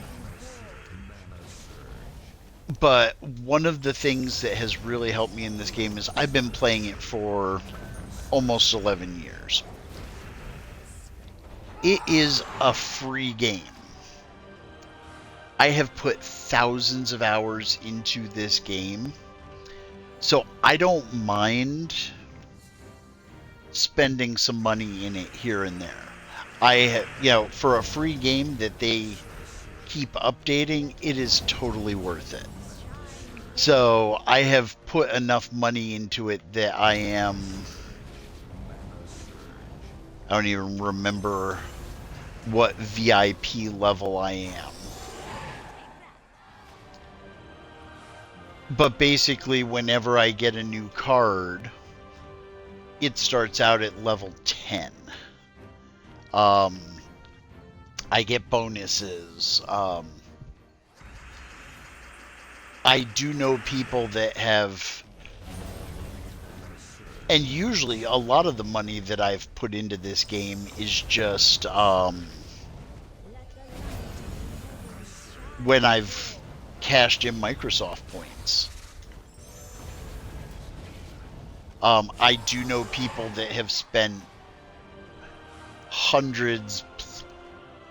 But one of the things that has really helped me in this game is I've been playing it for almost 11 years. It is a free game. I have put thousands of hours into this game, so I don't mind spending some money in it here and there. For a free game that they keep updating, it is totally worth it. So I have put enough money into it that I don't even remember what VIP level I am. But basically, whenever I get a new card, it starts out at level 10. I get bonuses. I do know people that have, and usually a lot of the money that I've put into this game is just when I've cashed in Microsoft points. I do know people that have spent hundreds,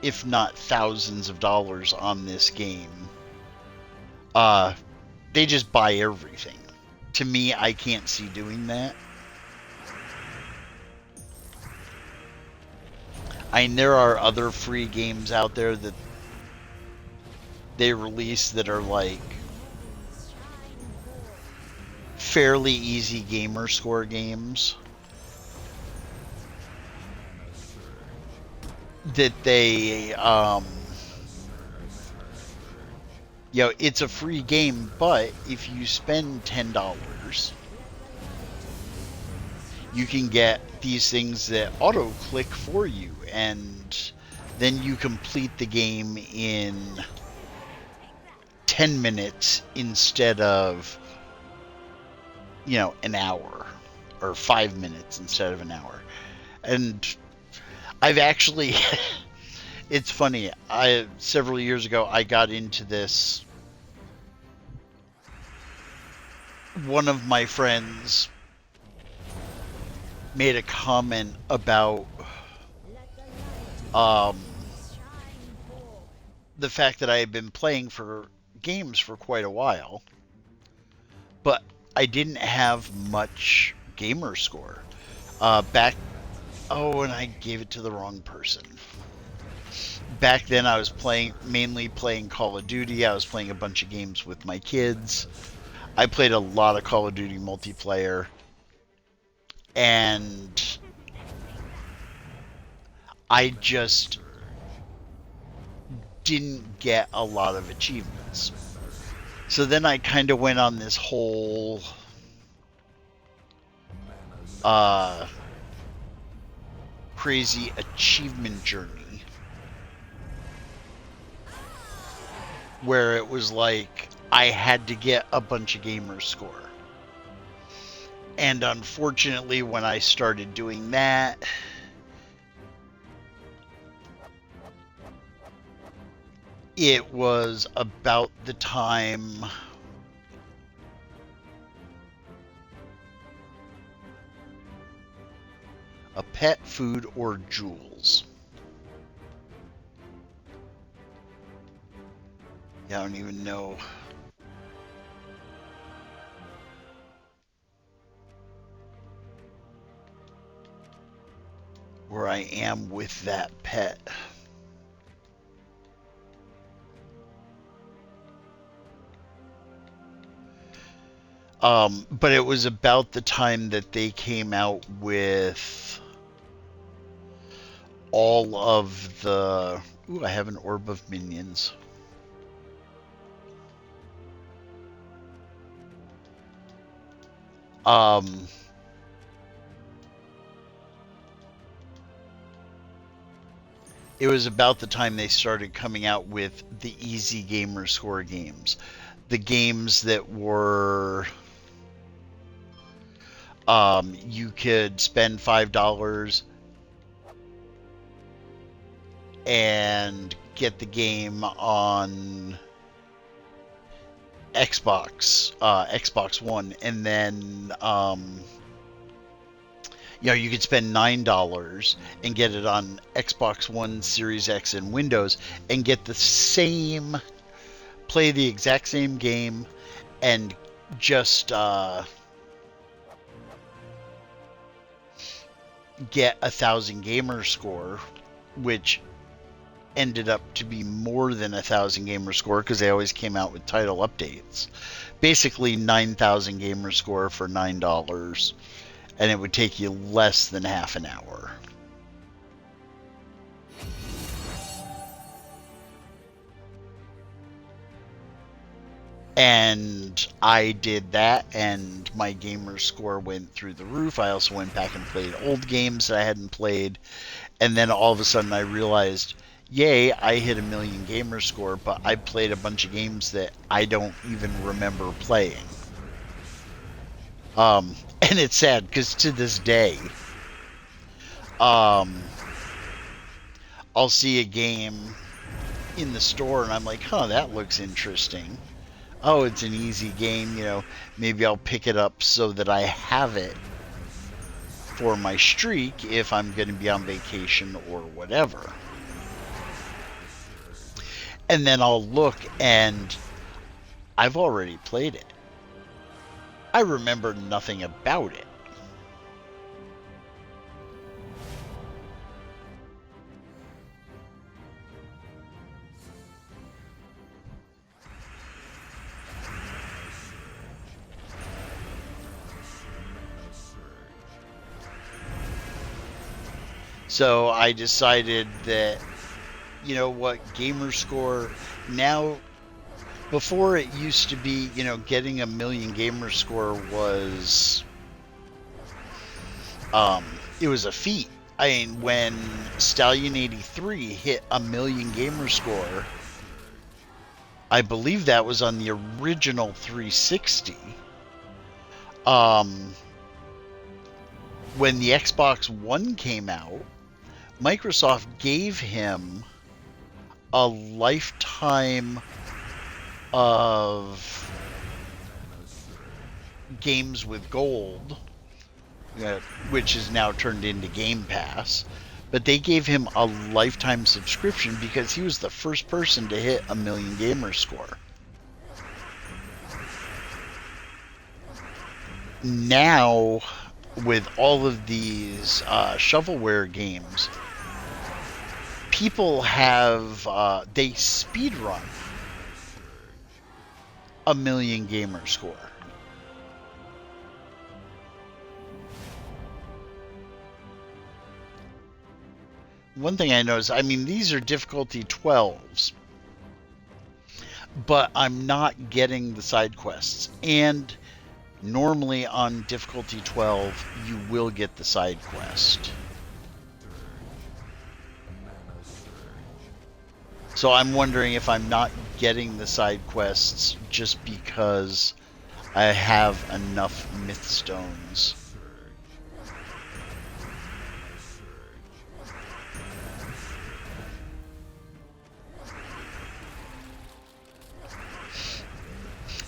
if not thousands of dollars on this game. They just buy everything. To me, I can't see doing that. I mean, there are other free games out there that they release that are like fairly easy gamer score games that they it's a free game, but if you spend $10, you can get these things that auto click for you, and then you complete the game in 10 minutes instead of an hour, or 5 minutes instead of an hour. And I've actually it's funny, several years ago I got into this. One of my friends made a comment about the fact that I had been playing for games for quite a while, but I didn't have much gamer score. And I gave it to the wrong person. Back then I was mainly playing Call of Duty. I was playing a bunch of games with my kids. I played a lot of Call of Duty multiplayer, and I just didn't get a lot of achievements. So then I kind of went on this whole crazy achievement journey where it was like I had to get a bunch of gamer score. And unfortunately, when I started doing that, it was about the time A pet, food, or jewels? Yeah, I don't even know. Where I am with that pet. But it was about the time that they came out with all of the... Ooh, I have an orb of minions. It was about the time they started coming out with the easy gamer score games. The games that were... you could spend $5 and get the game on Xbox One, and then you could spend $9 and get it on Xbox One, Series X, and Windows, and get play the exact same game, and just get 1,000 gamer score, which ended up to be more than 1,000 gamer score because they always came out with title updates. Basically 9,000 gamer score for $9, and it would take you less than half an hour. And I did that, and my gamer score went through the roof. I also went back and played old games that I hadn't played, and then all of a sudden I realized, yay, I hit 1,000,000 gamer score, but I played a bunch of games that I don't even remember playing. And it's sad because to this day, I'll see a game in the store and I'm like, huh, that looks interesting. Oh, it's an easy game, maybe I'll pick it up so that I have it for my streak if I'm going to be on vacation or whatever. And then I'll look and I've already played it. I remember nothing about it. So I decided that, gamer score now, before it used to be, getting 1,000,000 gamer score was, it was a feat. I mean, when Stallion 83 hit 1,000,000 gamer score, I believe that was on the original 360. When the Xbox One came out, Microsoft gave him a lifetime of games with gold, which is now turned into Game Pass. But they gave him a lifetime subscription because he was the first person to hit 1,000,000 gamer score. Now, with all of these shovelware games, people have they speedrun 1,000,000 gamer score. One thing I noticed, these are difficulty 12s, but I'm not getting the side quests. And normally on difficulty 12, you will get the side quest. So I'm wondering if I'm not getting the side quests just because I have enough myth stones.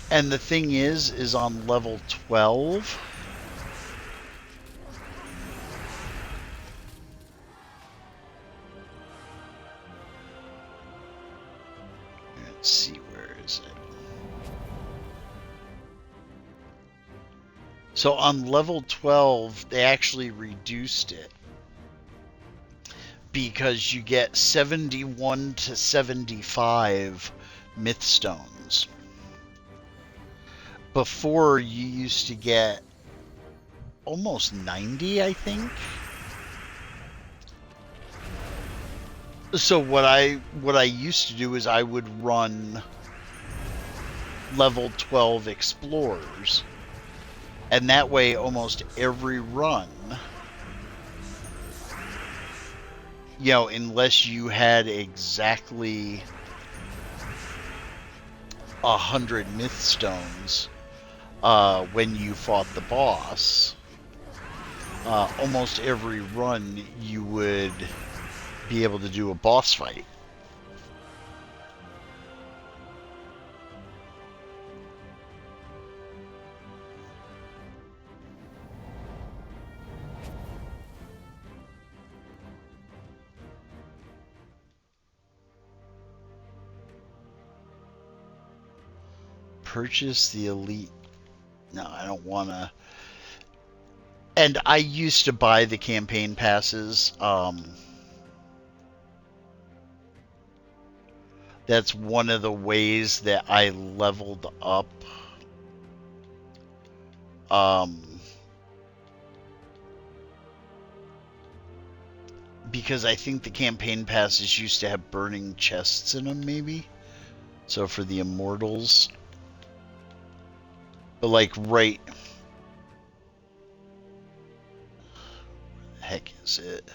And the thing is on level 12, let's see, where is it? So on level 12, they actually reduced it because you get 71 to 75 myth stones. Before, you used to get almost 90, I think. So what I used to do is I would run level 12 explorers, and that way almost every run, you know, unless you had exactly 100 myth stones when you fought the boss, almost every run you would be able to do a boss fight. Purchase the elite. No, I don't want to. And I used to buy the campaign passes. That's one of the ways that I leveled up. Because I think the campaign passes used to have burning chests in them, maybe. So for the immortals. But like right... Where the heck is it?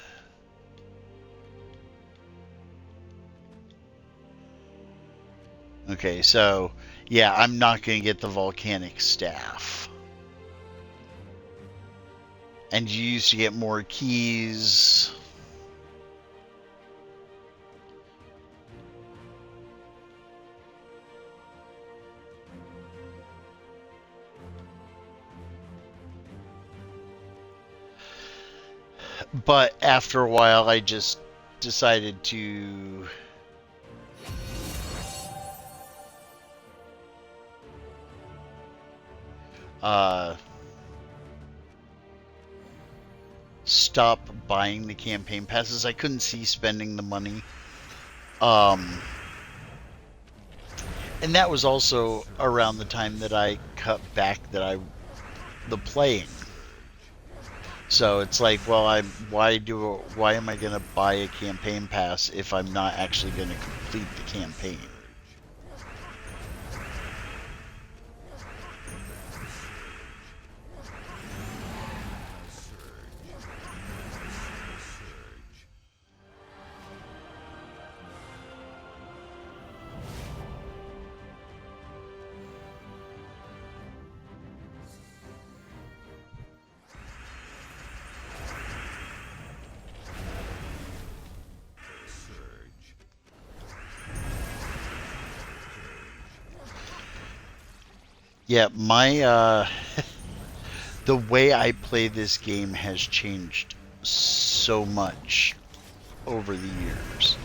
Okay, so yeah, I'm not going to get the volcanic staff. And you used to get more keys. But after a while, I just decided to stop buying the campaign passes. I couldn't see spending the money. And that was also around the time that I cut back the playing. So it's like, well, why am I going to buy a campaign pass if I'm not actually going to complete the campaign? Yeah, my the way I play this game has changed so much over the years.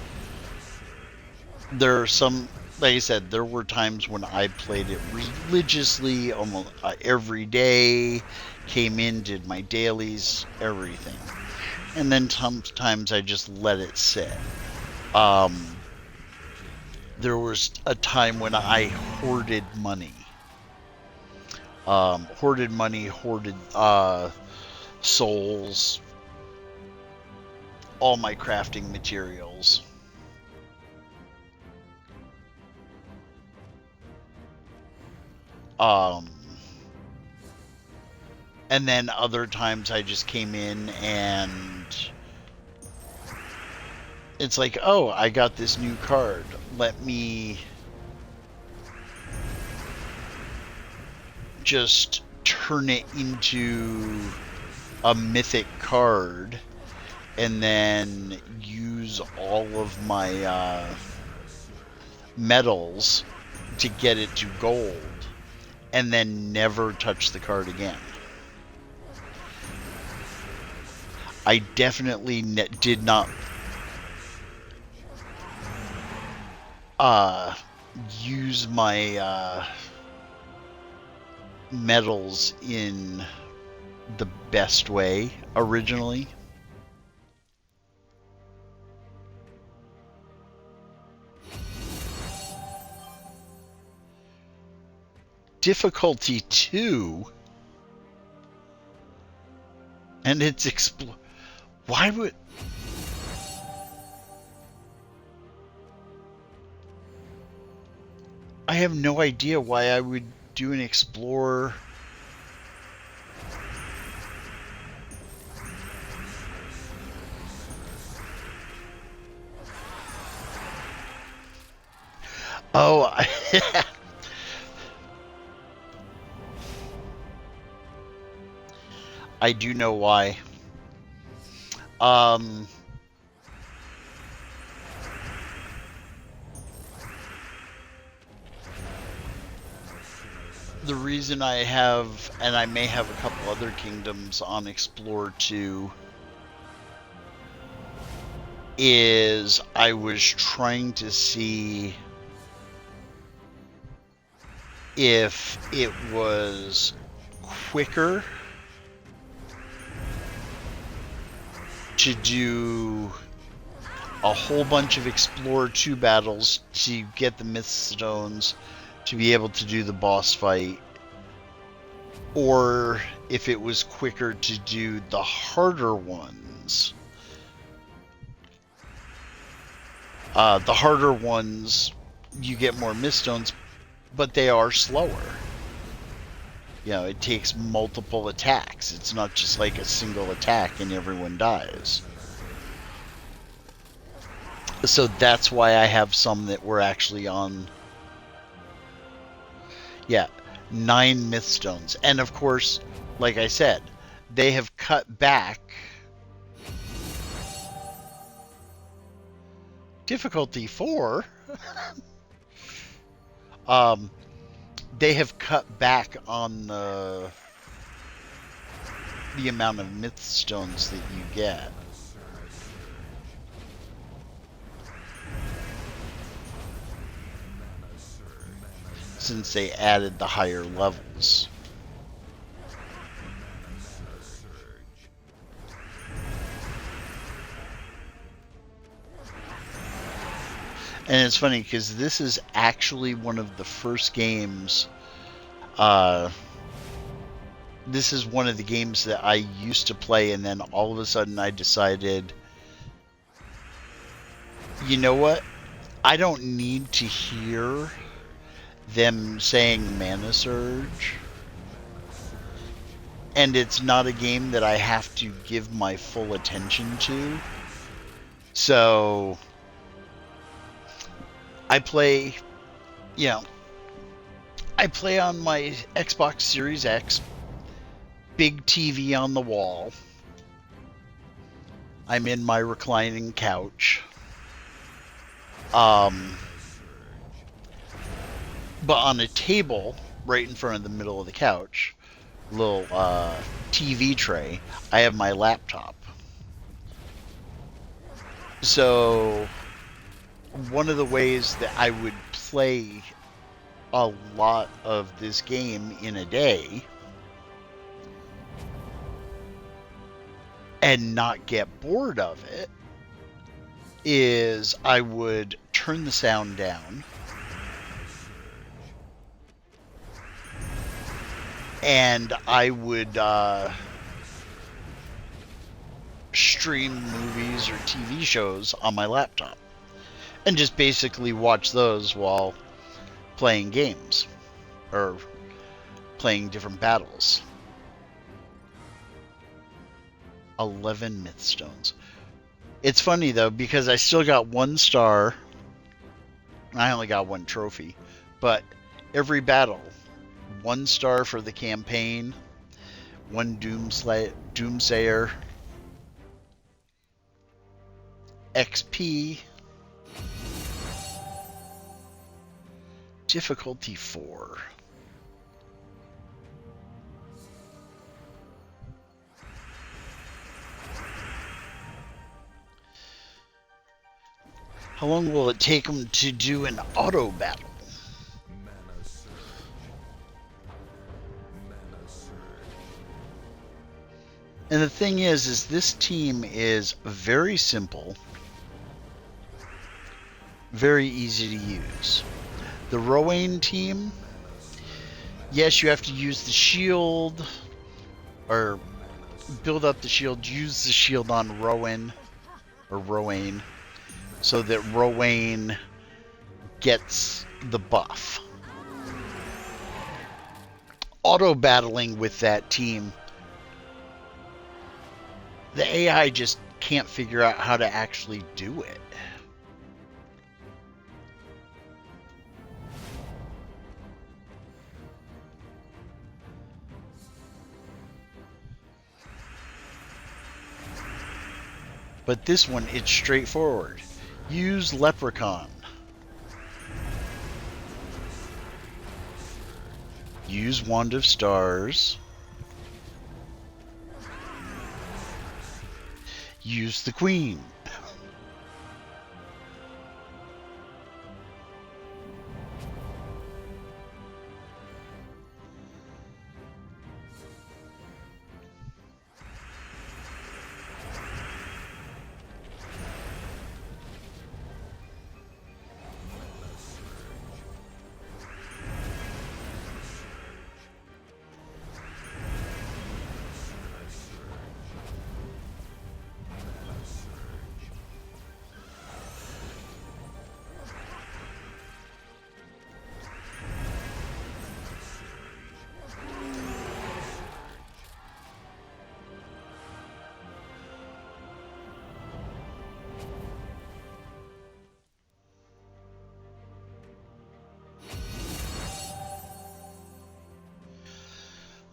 There are some, like I said, there were times when I played it religiously, almost every day, came in, did my dailies, everything. And then sometimes I just let it sit. There was a time when I hoarded money. Hoarded souls, all my crafting materials. And then other times I just came in and it's like, oh, I got this new card. Let me just turn it into a mythic card and then use all of my medals to get it to gold and then never touch the card again. I definitely did not use my medals in the best way originally. Difficulty 2, and it's why would I have no idea why I would do an explorer. Oh, I do know why. The reason I have, and I may have a couple other kingdoms on Explore 2, is I was trying to see if it was quicker to do a whole bunch of Explore 2 battles to get the Myth Stones to be able to do the boss fight, or if it was quicker to do the harder ones. The harder ones, you get more Myth Stones, but they are slower. You know, it takes multiple attacks. It's not just like a single attack and everyone dies. So that's why I have some that were actually on, 9 Myth Stones. And of course, like I said, they have cut back difficulty 4. They have cut back on the amount of Myth Stones that you get. Since they added the higher levels. And it's funny because this is actually one of the first games. This is one of the games that I used to play, and then all of a sudden I decided, you know what? I don't need to hear them saying Mana Surge. And it's not a game that I have to give my full attention to. So I play, I play on my Xbox Series X, big TV on the wall. I'm in my reclining couch. But on a table right in front of the middle of the couch, little TV tray, I have my laptop. So one of the ways that I would play a lot of this game in a day and not get bored of it is I would turn the sound down and I would stream movies or TV shows on my laptop and just basically watch those while playing games or playing different battles. 11 Myth Stones. It's funny though because I still got 1 star. I only got 1 trophy, but every battle, 1 star for the campaign, 1 Doomsayer, XP, difficulty 4. How long will it take them to do an auto battle? And the thing is this team is very simple, very easy to use. The Rowan team, yes, you have to use the shield, or build up the shield, use the shield on Rowan, so that Rowan gets the buff. Auto battling with that team, the AI just can't figure out how to actually do it. But this one, it's straightforward. Use Leprechaun. Use Wand of Stars. Use the Queen.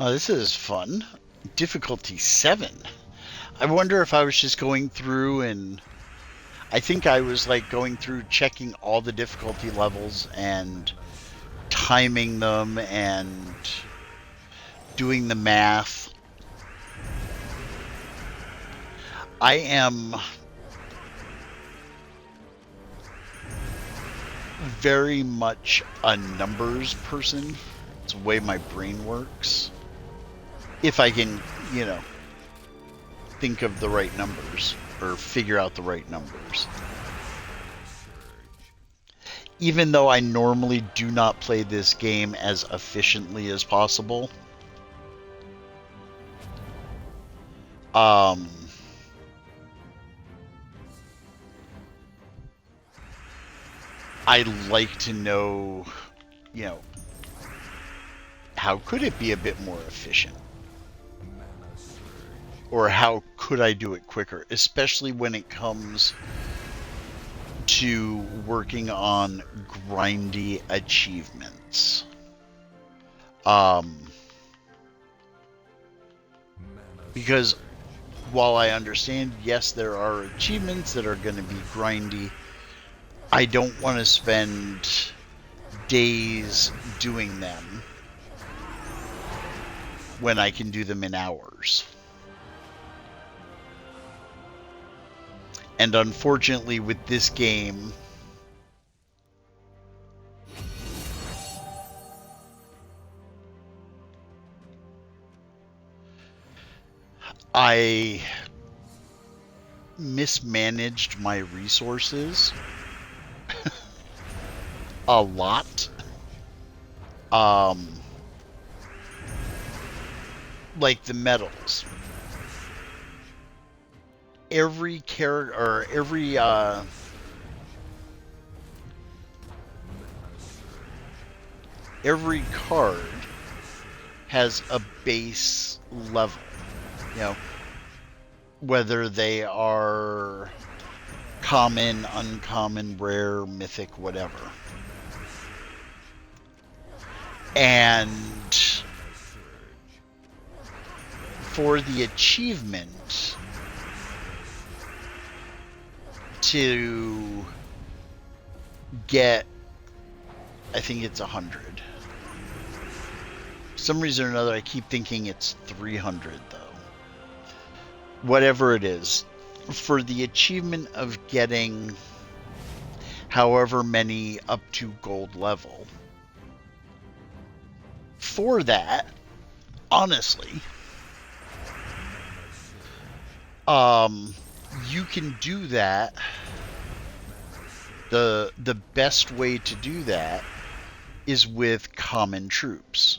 Oh, this is fun. Difficulty 7. I wonder if I was just going through and I think I was like going through checking all the difficulty levels and timing them and doing the math. I am very much a numbers person. It's the way my brain works. If I can, think of the right numbers or figure out the right numbers. Even though I normally do not play this game as efficiently as possible, I like to know, how could it be a bit more efficient? Or how could I do it quicker? Especially when it comes to working on grindy achievements. Because while I understand, yes, there are achievements that are going to be grindy, I don't want to spend days doing them when I can do them in hours. And unfortunately with this game, I mismanaged my resources a lot. Like the medals. Every character, or every card has a base level. Whether they are common, uncommon, rare, mythic, whatever. And for the achievement to get, I think it's 100. For some reason or another, I keep thinking it's 300 though. Whatever it is, for the achievement of getting however many up to gold level, for that, honestly, You can do that. The best way to do that is with common troops,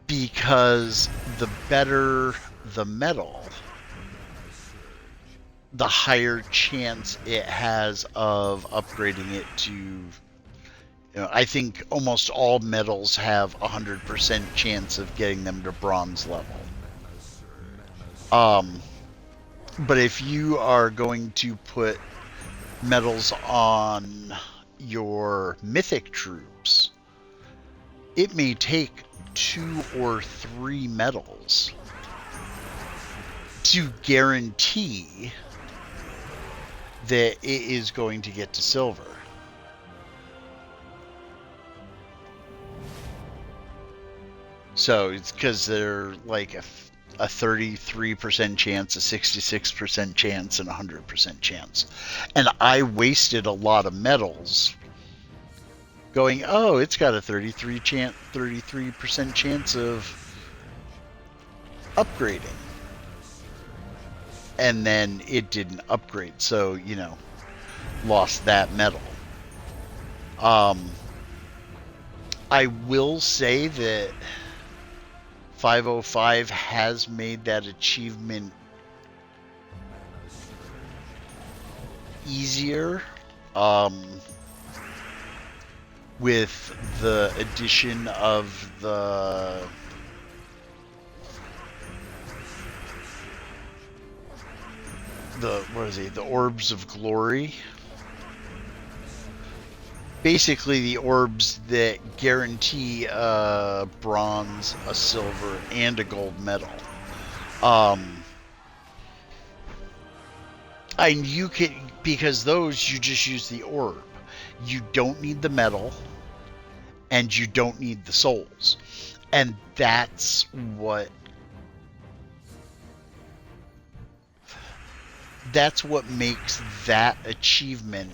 because the better the metal, the higher chance it has of upgrading it to, I think almost all metals have 100% chance of getting them to bronze level. But if you are going to put metals on your mythic troops, it may take 2 or 3 metals to guarantee that it is going to get to silver. So it's because they're like a 33% chance, a 66% chance, and a 100% chance. And I wasted a lot of metals going, oh, it's got a 33% chance of upgrading. And then it didn't upgrade, so, lost that metal. I will say that 505 has made that achievement easier with the addition of the orbs of glory. Basically the orbs that guarantee a bronze, a silver, and a gold medal. And you can, because those you just use the orb. You don't need the medal, and you don't need the souls. And that's what makes that achievement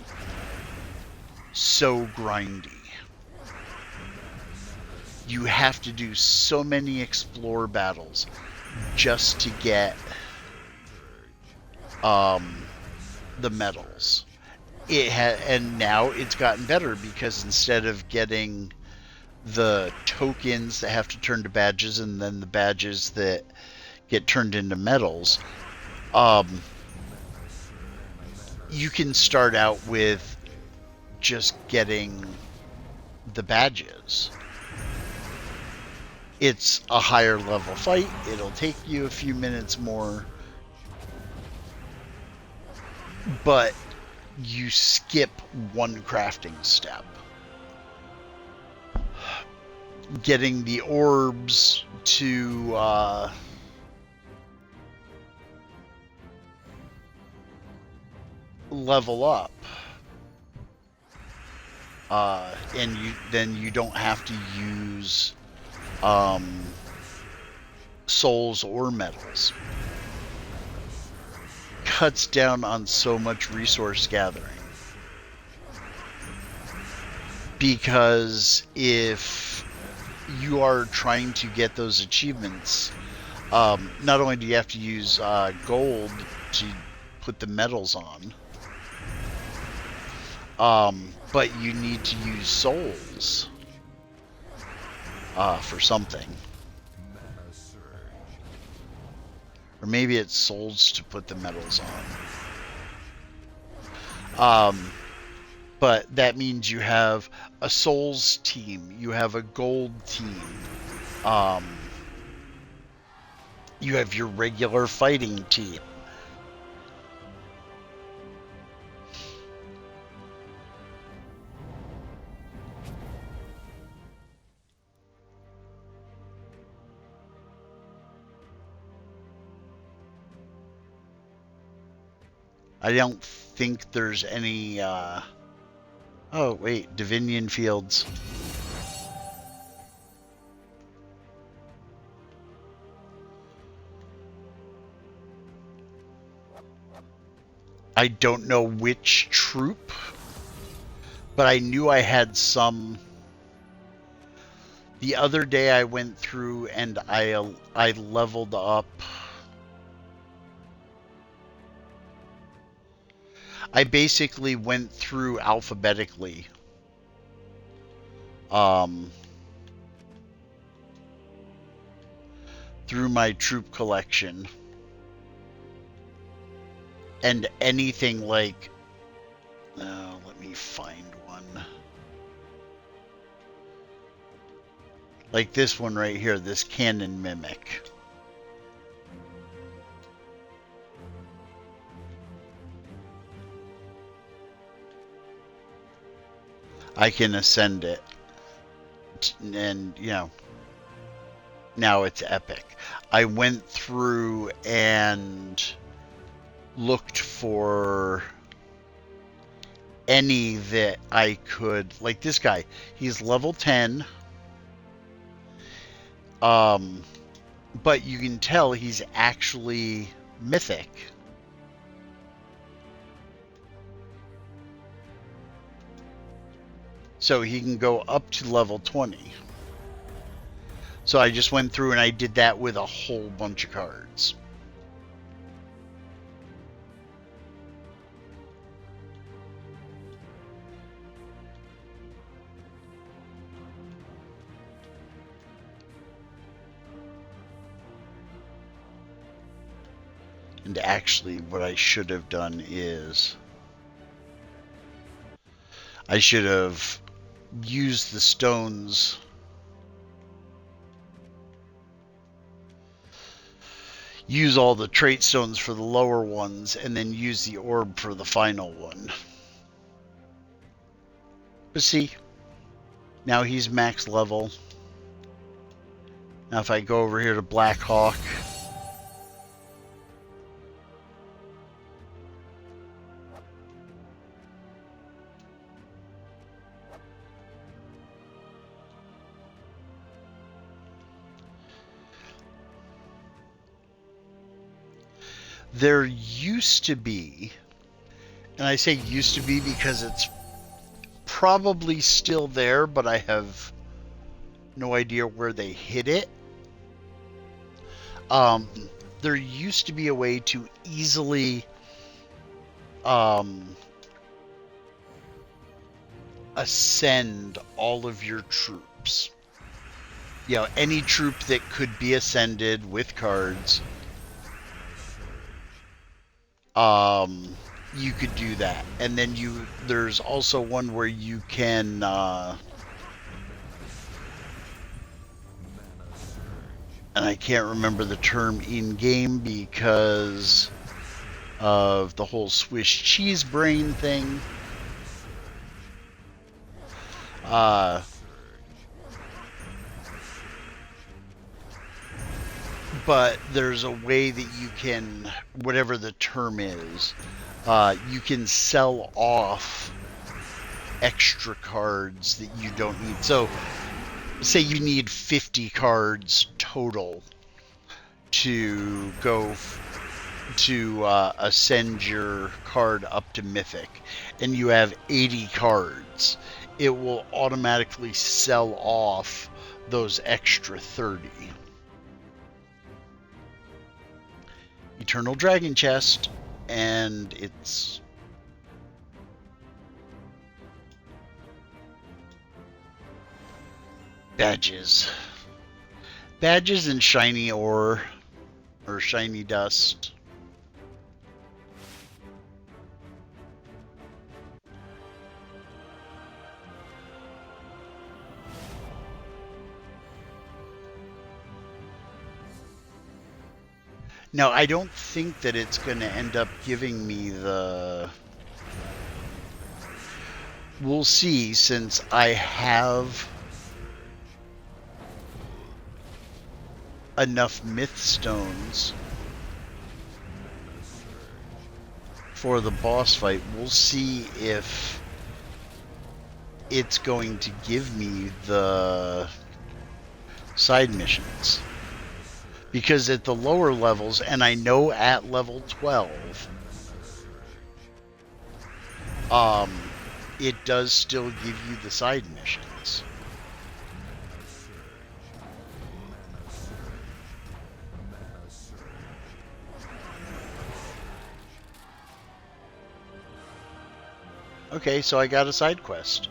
so grindy. You have to do so many explore battles just to get the medals. And now it's gotten better, because instead of getting the tokens that have to turn to badges and then the badges that get turned into medals, you can start out with just getting the badges. It's a higher level fight. It'll take you a few minutes more, but you skip one crafting step. Getting the orbs to level up, and you don't have to use souls or metals. Cuts down on so much resource gathering, because if you are trying to get those achievements, not only do you have to use gold to put the medals on, but you need to use souls for something. Or maybe it's souls to put the medals on. But that means you have a souls team, you have a gold team, you have your regular fighting team. I don't think there's any, oh wait, Divinian Fields. I don't know which troop, but I knew I had some. The other day I went through and I leveled up I basically went through alphabetically. Um, through my troop collection. And anything like... let me find one. Like this one right here, this Cannon Mimic. I can ascend it. And, you know, now it's epic. I went through and looked for any that I could, like this guy, he's level 10. But you can tell he's actually mythic. So he can go up to level 20. So I just went through and I did that with a whole bunch of cards. And actually, what I should have done is I should have used the stones. Use all the trait stones for the lower ones, and then use the orb for the final one. But see, now he's max level. Now if I go over here to Blackhawk, there used to be, and I say used to be because it's probably still there, but I have no idea where they hid it. There used to be a way to easily ascend all of your troops. You know, any troop that could be ascended with cards. You could do that. And then there's also one where you can and I can't remember the term in game because of the whole Swiss cheese brain thing. But there's a way that you can, whatever the term is, you can sell off extra cards that you don't need. So, say you need 50 cards total to go to ascend your card up to Mythic, and you have 80 cards, it will automatically sell off those extra 30. Eternal Dragon Chest, and it's badges. Badges and shiny ore, or shiny dust. Now, I don't think that it's going to end up giving me the... We'll see, since I have enough myth stones for the boss fight. We'll see if it's going to give me the side missions. Because at the lower levels, and I know at level 12, it does still give you the side missions. Okay, so I got a side quest.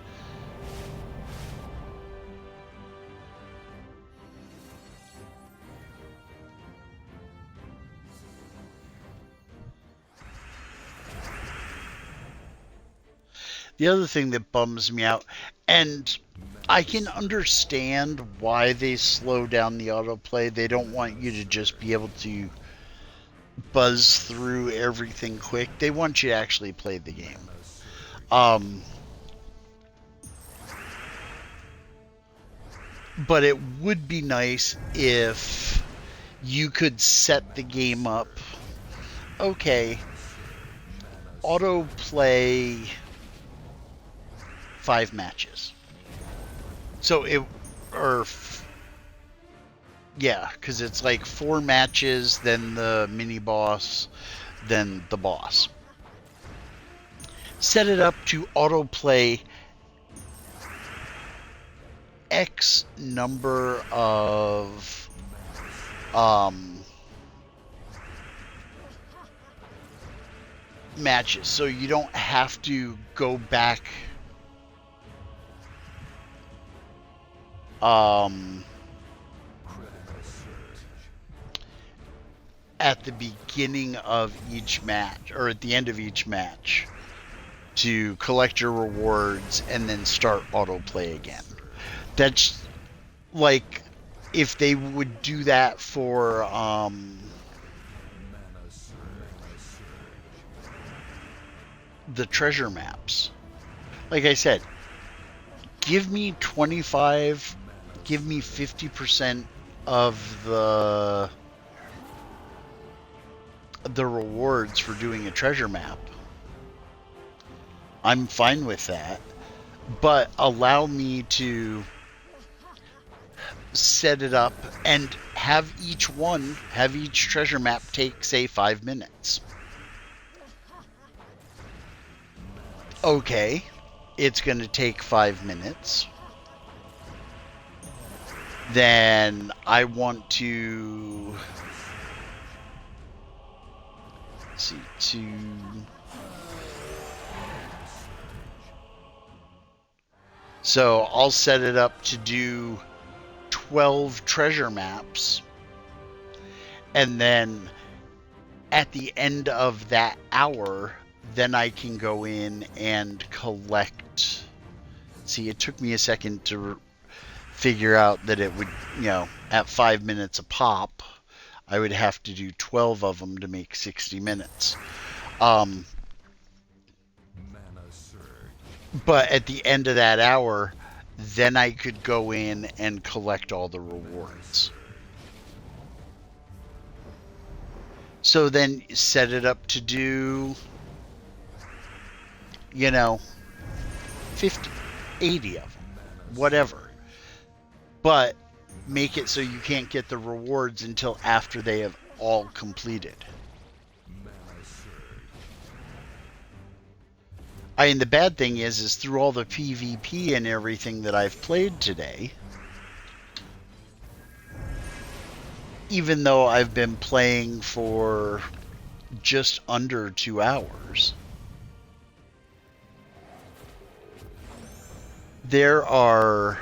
The other thing that bums me out, and I can understand why they slow down the autoplay. They don't want you to just be able to buzz through everything quick. They want you to actually play the game. Um, but it would be nice if you could set the game up. Okay, autoplay 5 matches. So it, or yeah, because it's like 4 matches, then the mini boss, then the boss. Set it up to autoplay X number of matches, so you don't have to go back at the beginning of each match or at the end of each match to collect your rewards and then start autoplay again. That's like if they would do that for the treasure maps. Like I said, give me 25, give me 50% of the rewards for doing a treasure map. I'm fine with that, but allow me to set it up and have each treasure map take, say, 5 minutes. Okay, it's going to take 5 minutes. Then I want to so I'll set it up to do 12 treasure maps, and then at the end of that hour, then I can go in and collect. See, it took me a second to figure out that it would, at 5 minutes a pop, I would have to do 12 of them to make 60 minutes. But at the end of that hour, then I could go in and collect all the rewards. So then set it up to do, 50, 80 of them, whatever. But make it so you can't get the rewards until after they have all completed. The bad thing is through all the PvP and everything that I've played today, even though I've been playing for just under 2 hours, there are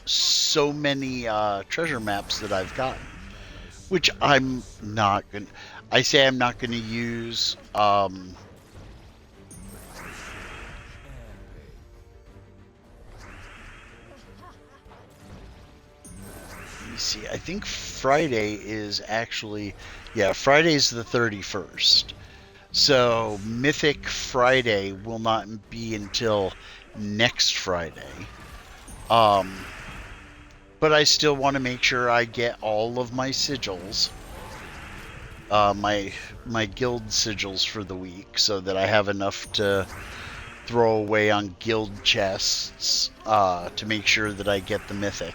so many treasure maps that I've gotten, which I'm not going to... I say I'm not going to use... see, I think Friday is actually, Friday's the 31st. So Mythic Friday will not be until next Friday. But I still want to make sure I get all of my sigils, my guild sigils for the week, so that I have enough to throw away on guild chests to make sure that I get the Mythic.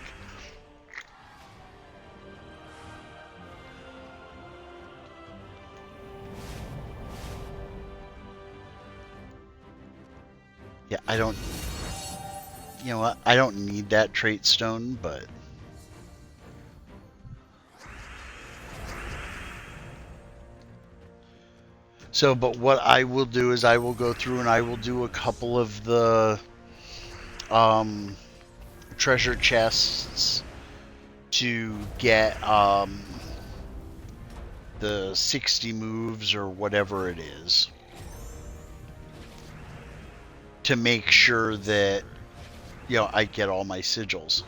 Yeah, I don't... You know what? I don't need that trait stone, but... So, but what I will do is I will go through and I will do a couple of the treasure chests to get the 60 moves or whatever it is, to make sure that, you know, I get all my sigils.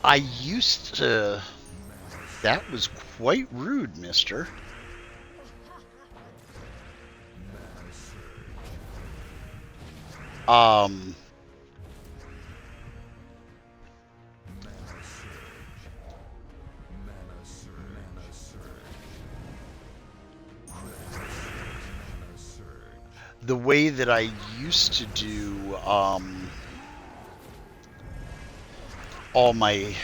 I used to... That was quite rude, mister. The way that I used to do all my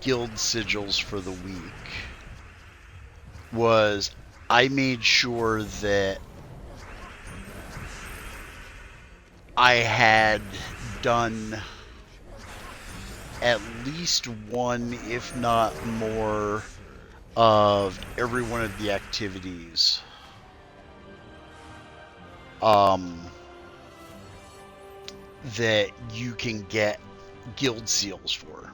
guild sigils for the week was I made sure that I had done at least one, if not more, of every one of the activities that you can get guild seals for.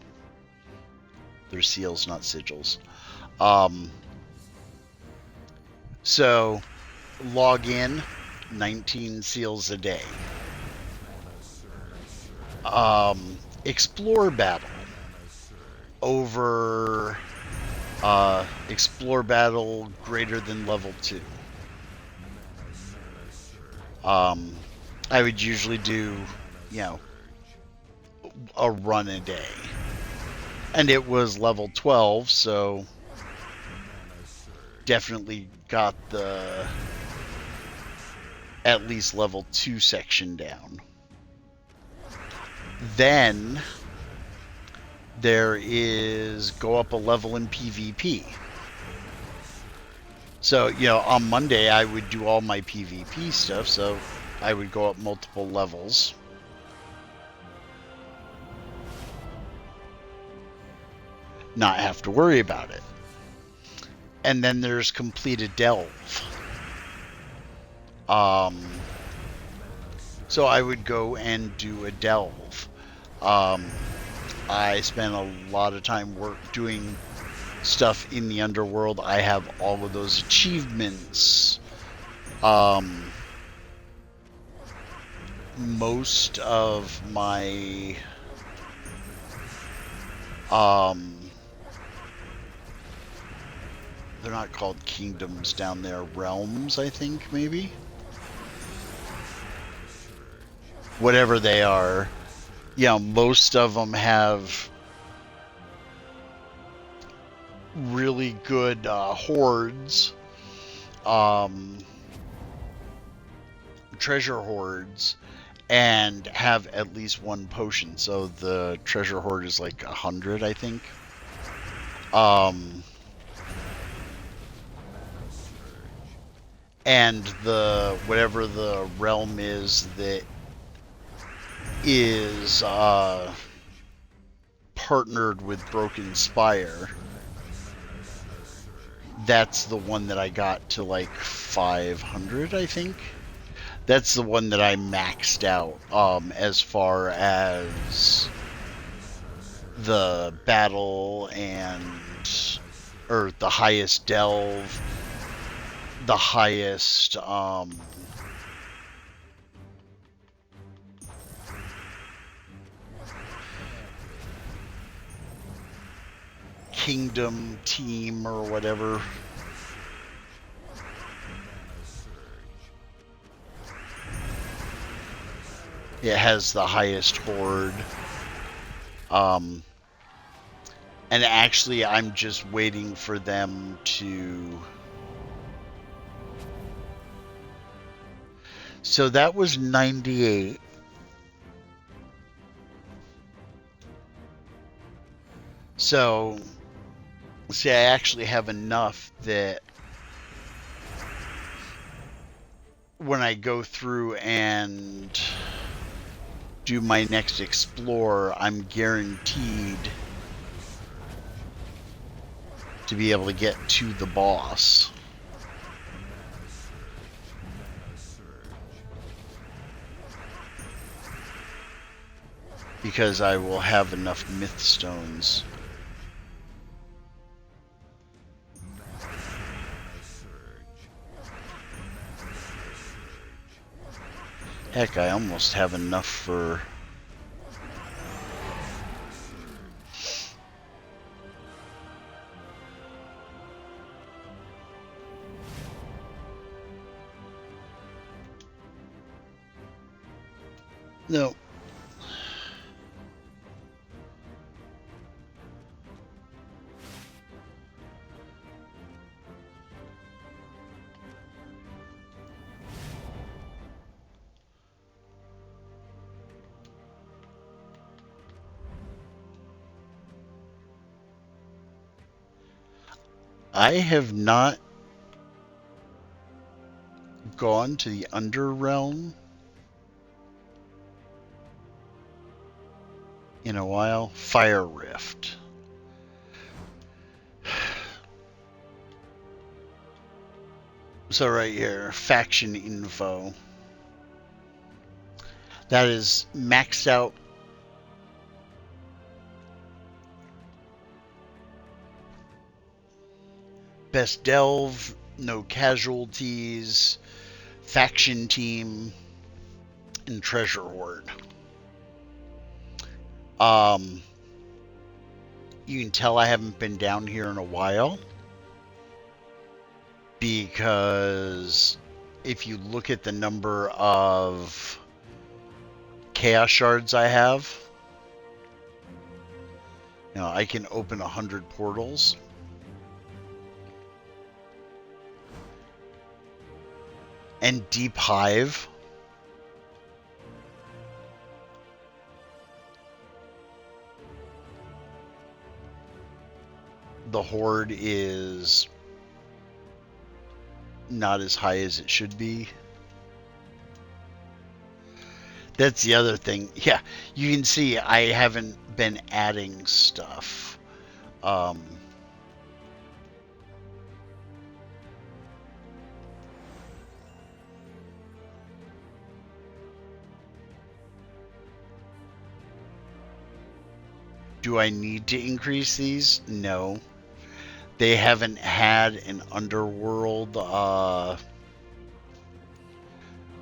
They're seals, not sigils. So log in, 19 seals a day. Explore battle over explore battle greater than level 2. I would usually do, you know, a run a day. And it was level 12, so definitely got the at least level 2 section down. Then there is go up a level in PvP. So, you know, on Monday I would do all my PvP stuff, so I would go up multiple levels. Not have to worry about it. And then there's complete a delve. So I would go and do a delve. I spent a lot of time doing stuff in the underworld. I have all of those achievements. Most of my they're not called kingdoms down there, realms, I think, maybe, whatever they are. Yeah, most of them have really good hoards, treasure hoards, and have at least one potion. So the treasure hoard is like 100, I think. And the whatever the realm is that is partnered with Broken Spire, that's the one that I got to like 500, I think. That's the one that I maxed out as far as the battle or the highest delve, the highest kingdom team or whatever. It has the highest horde. And actually I'm just waiting for them to... So that was 98. So, see, I actually have enough that when I go through and do my next explore, I'm guaranteed to be able to get to the boss. because I will have enough myth stones. Heck, I almost have enough for... No. I have not gone to the Underrealm in a while. Fire Rift. So right here, faction info. That is maxed out. Best delve, no casualties, faction team, and treasure hoard. You can tell I haven't been down here in a while because if you look at the number of chaos shards I have, you know, I can open 100 portals. And Deep Hive. The horde is not as high as it should be. That's the other thing. Yeah, you can see I haven't been adding stuff. Do I need to increase these? No. They haven't had an underworld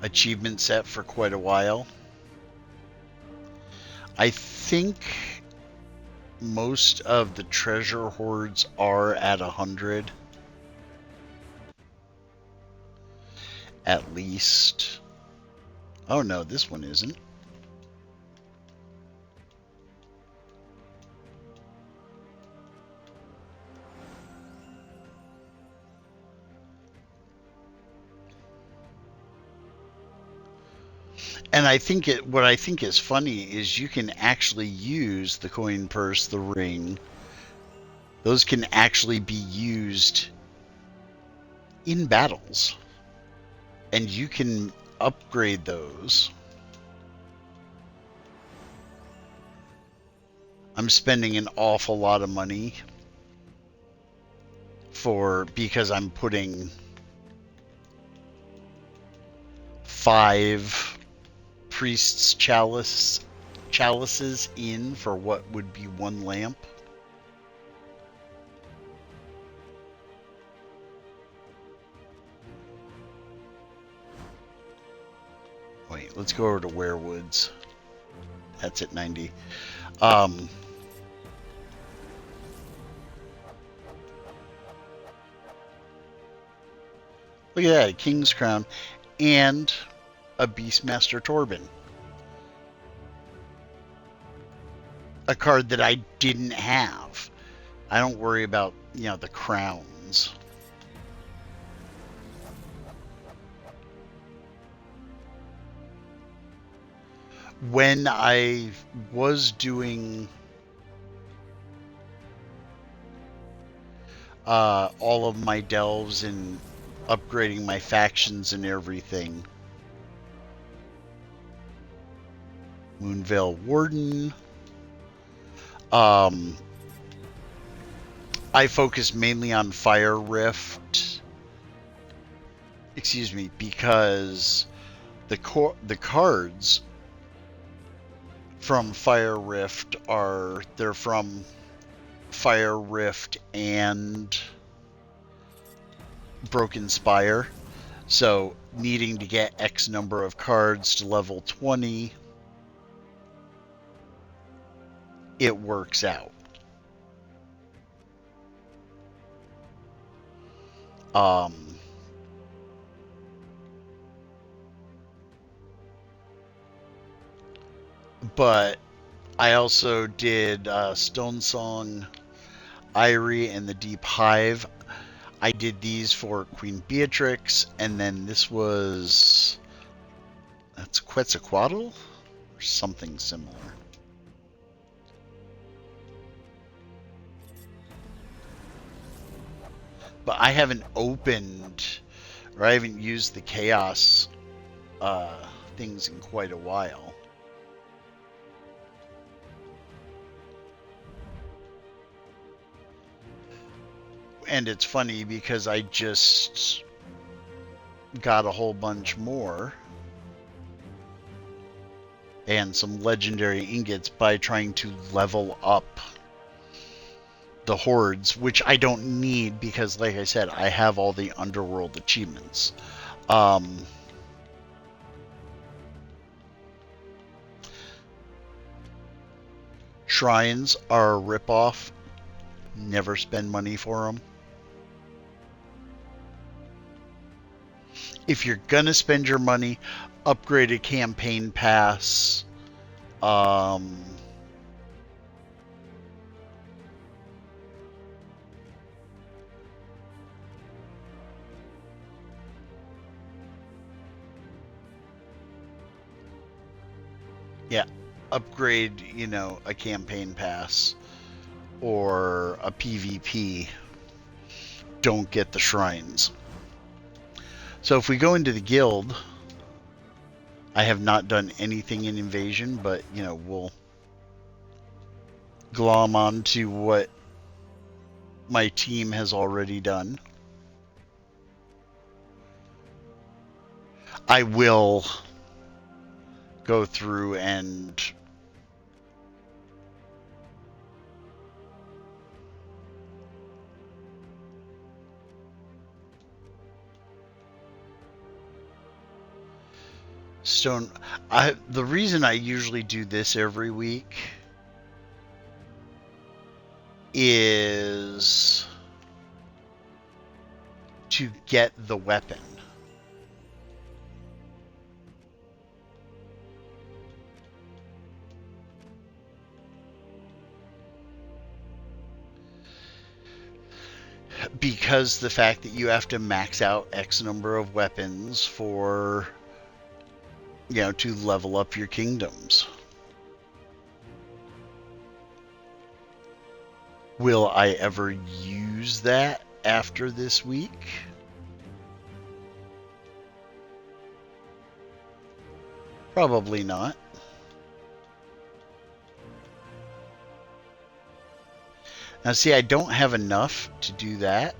achievement set for quite a while. I think most of the treasure hoards are at 100. At least. Oh no, this one isn't. And I think what I think is funny is you can actually use the coin purse, the ring. Those can actually be used in battles. And you can upgrade those. I'm spending an awful lot of money because I'm putting 5 priest's chalices in for what would be 1 lamp. Wait, let's go over to Werewoods. That's at 90. Look at that, a King's Crown and a Beastmaster Torben. A card that I didn't have. I don't worry about, you know, the crowns. When I was doing all of my delves and upgrading my factions and everything, Moonveil Warden, I focus mainly on Fire Rift. Excuse me, because the cards from Fire Rift they're from Fire Rift and Broken Spire. So needing to get X number of cards to level 20, it works out. But I also did Stonesong, Eyrie, and the Deep Hive. I did these for Queen Beatrix, and then that's Quetzalcoatl or something similar. But I haven't opened or I haven't used the Chaos things in quite a while. And it's funny because I just got a whole bunch more and some legendary ingots by trying to level up the hordes, which I don't need because, like I said, I have all the underworld achievements. Shrines are a ripoff. Never spend money for them. If you're gonna spend your money, upgrade a campaign pass. Yeah, upgrade, a campaign pass or a PvP. Don't get the shrines. So if we go into the guild, I have not done anything in Invasion, but, we'll glom on to what my team has already done. I will go through and the reason I usually do this every week is to get the weapon. Because the fact that you have to max out X number of weapons for, to level up your kingdoms. Will I ever use that after this week? Probably not. Now, see, I don't have enough to do that.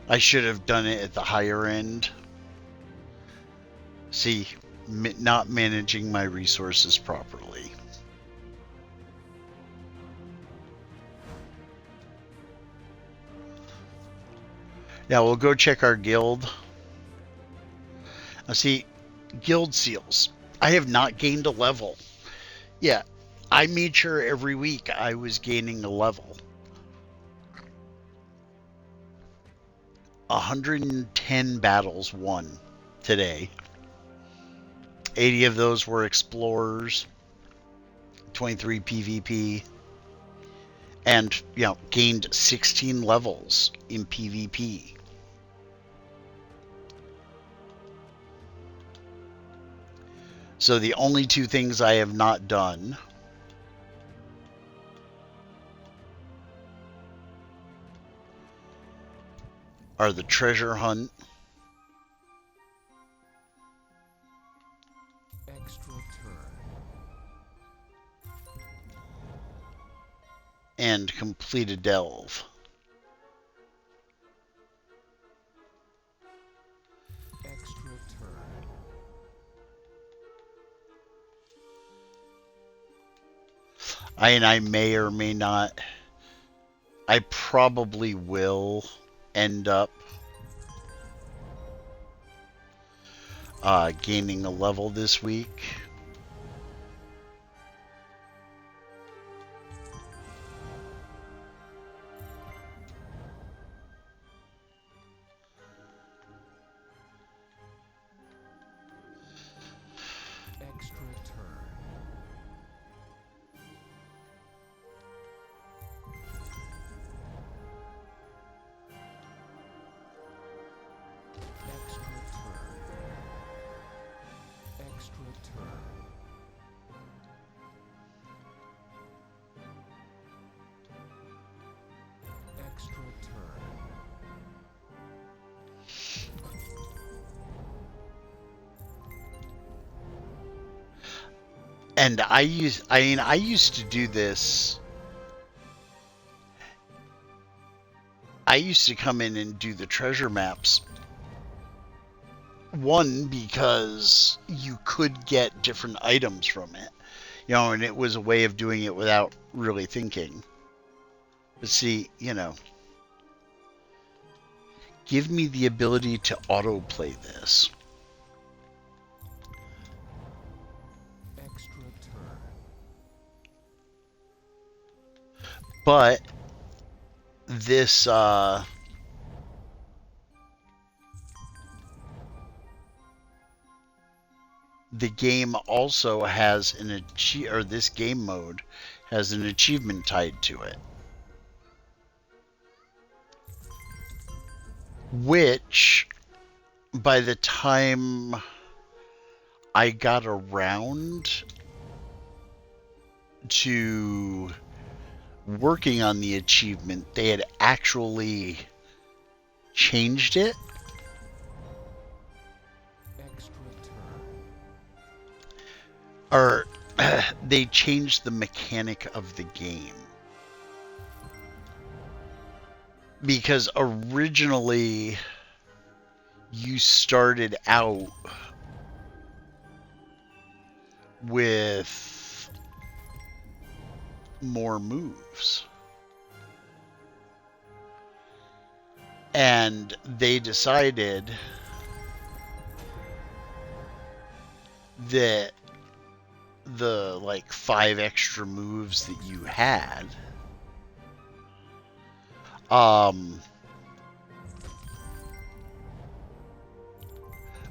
I should have done it at the higher end. See, not managing my resources properly. Now we'll go check our guild. Now see, guild seals. I have not gained a level. Yeah, I made sure every week I was gaining a level. 110 battles won today. 80 of those were explorers, 23 PvP, and gained 16 levels in PvP. So the only two things I have not done are the treasure hunt, Extra turn. and complete a delve. Extra turn. I may or may not. I probably will end up gaining a level this week. Extra turn. Extra turn. Extra turn. Extra turn. And I used to do this. I used to come in and do the treasure maps. One, because you could get different items from it, and it was a way of doing it without really thinking. But see, give me the ability to autoplay this. Extra turn. But this the game also has this game mode has an achievement tied to it, which by the time I got around to working on the achievement, they had actually changed it. Or they changed the mechanic of the game. Because originally you started out with more moves. And they decided that the 5 extra moves that you had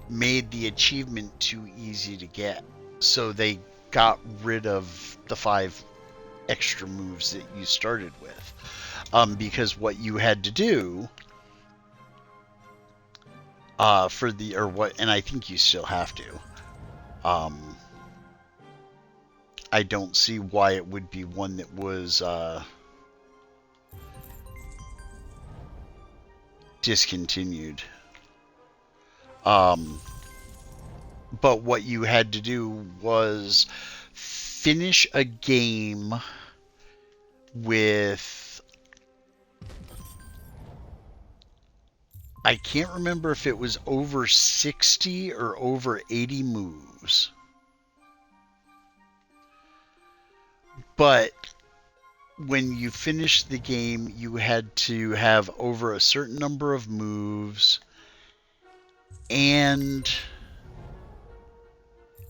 made the achievement too easy to get. So they got rid of the 5 extra moves that you started with. Because what you had to do and I think you still have to. I don't see why it would be one that was discontinued. But what you had to do was finish a game with, I can't remember if it was over 60 or over 80 moves. But when you finished the game, you had to have over a certain number of moves, and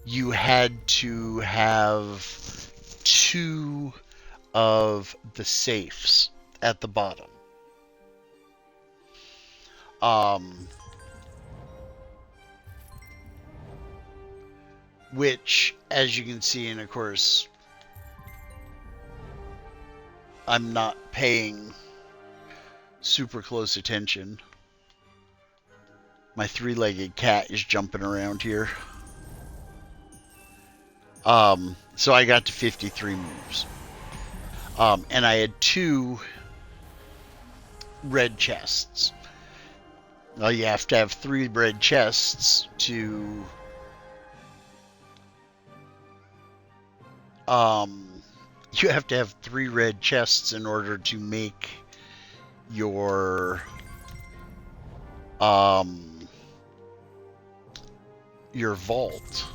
you had to have 2 of the safes at the bottom. Which, as you can see, and of course, I'm not paying super close attention. My 3-legged cat is jumping around here. So I got to 53 moves. And I had 2 red chests. Well, you have to have 3 red chests to you have to have 3 red chests in order to make your vault.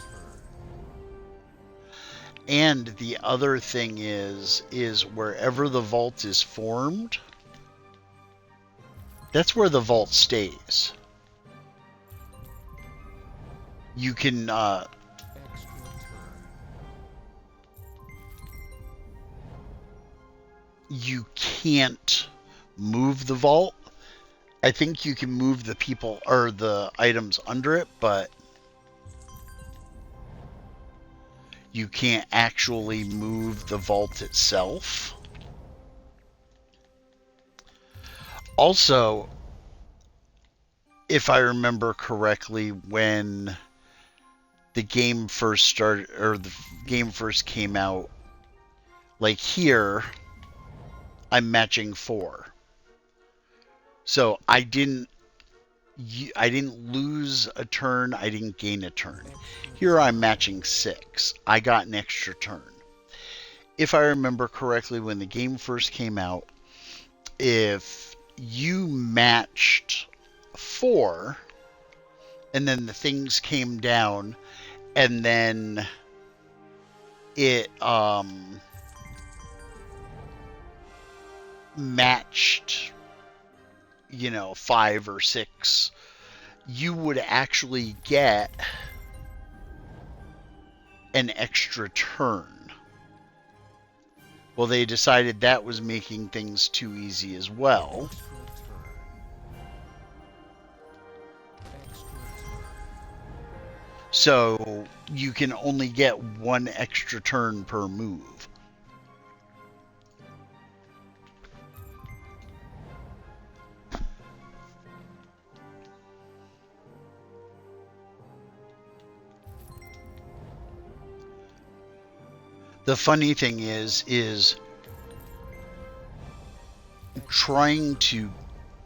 And the other thing is wherever the vault is formed, that's where the vault stays. You can you can't move the vault. I think you can move the people or the items under it, but you can't actually move the vault itself. Also, if I remember correctly, when the game first started, or the game first came out, like here, I'm matching 4. So I didn't lose a turn, I didn't gain a turn. Here I'm matching 6. I got an extra turn. If I remember correctly, when the game first came out, if you matched 4 and then the things came down and then it matched, 5 or 6, you would actually get an extra turn. Well, they decided that was making things too easy as well. So you can only get 1 extra turn per move. The funny thing is trying to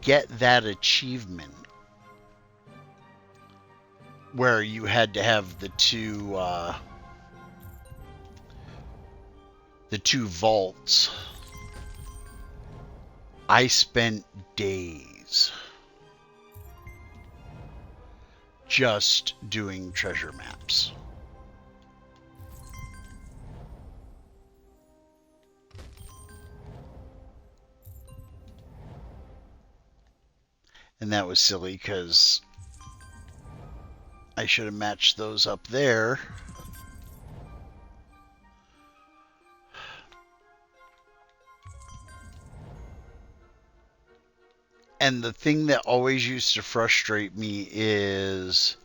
get that achievement where you had to have the two vaults. I spent days just doing treasure maps. And that was silly because I should have matched those up there. And the thing that always used to frustrate me is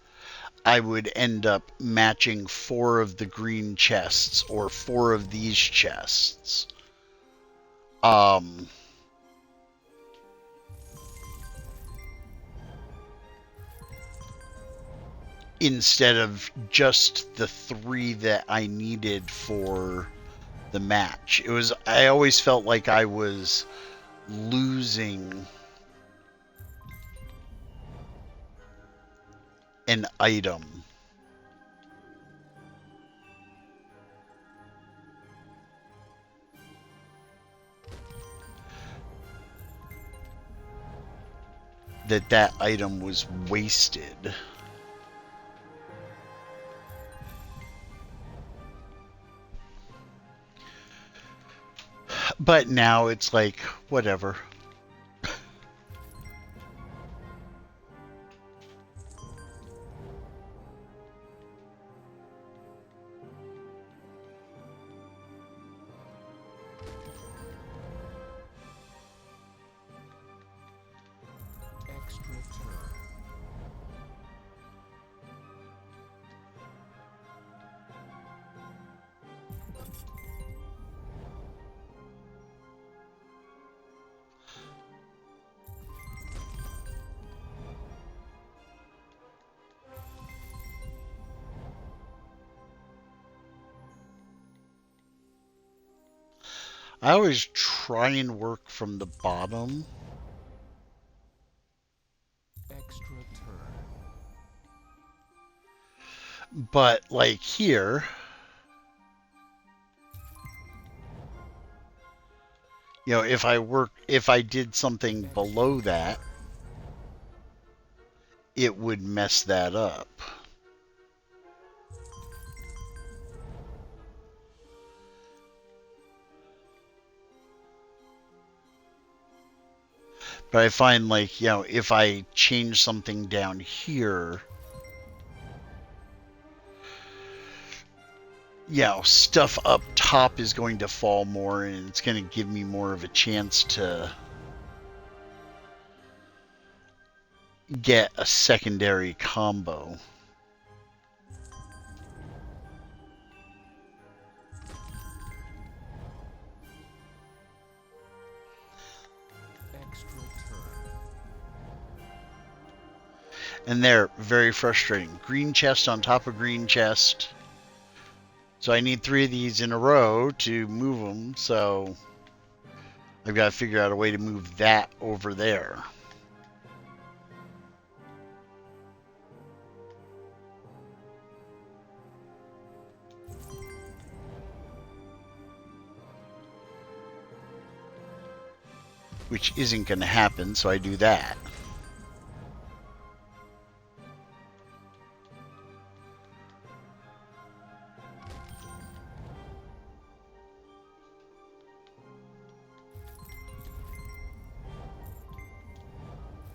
I would end up matching 4 of the green chests or 4 of these chests. Instead of just the 3 that I needed for the match. I always felt like I was losing an item. That item was wasted. But now it's like, whatever. I always try and work from the bottom. Extra But like here, if I did something below that, it would mess that up. But I find like, if I change something down here, stuff up top is going to fall more and it's going to give me more of a chance to get a secondary combo. Extra turn. And they're very frustrating. Green chest on top of green chest. So I need 3 of these in a row to move them. So I've got to figure out a way to move that over there. Which isn't going to happen, so I do that.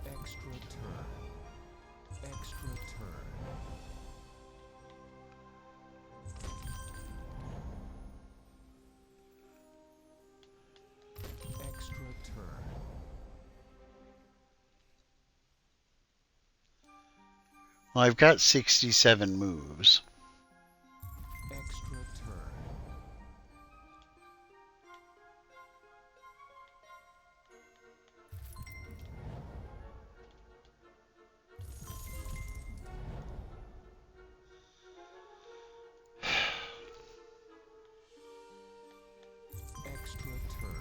Extra turn. Extra turn. Extra turn. Well, I've got 67 moves. Extra turn. Extra turn.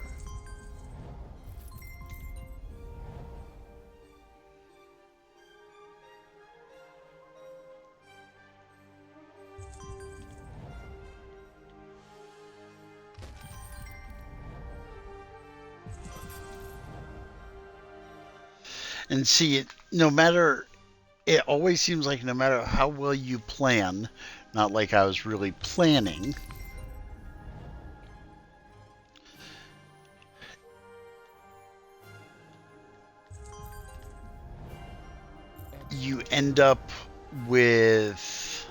And see, it always seems like no matter how well you plan, not like I was really planning, you end up with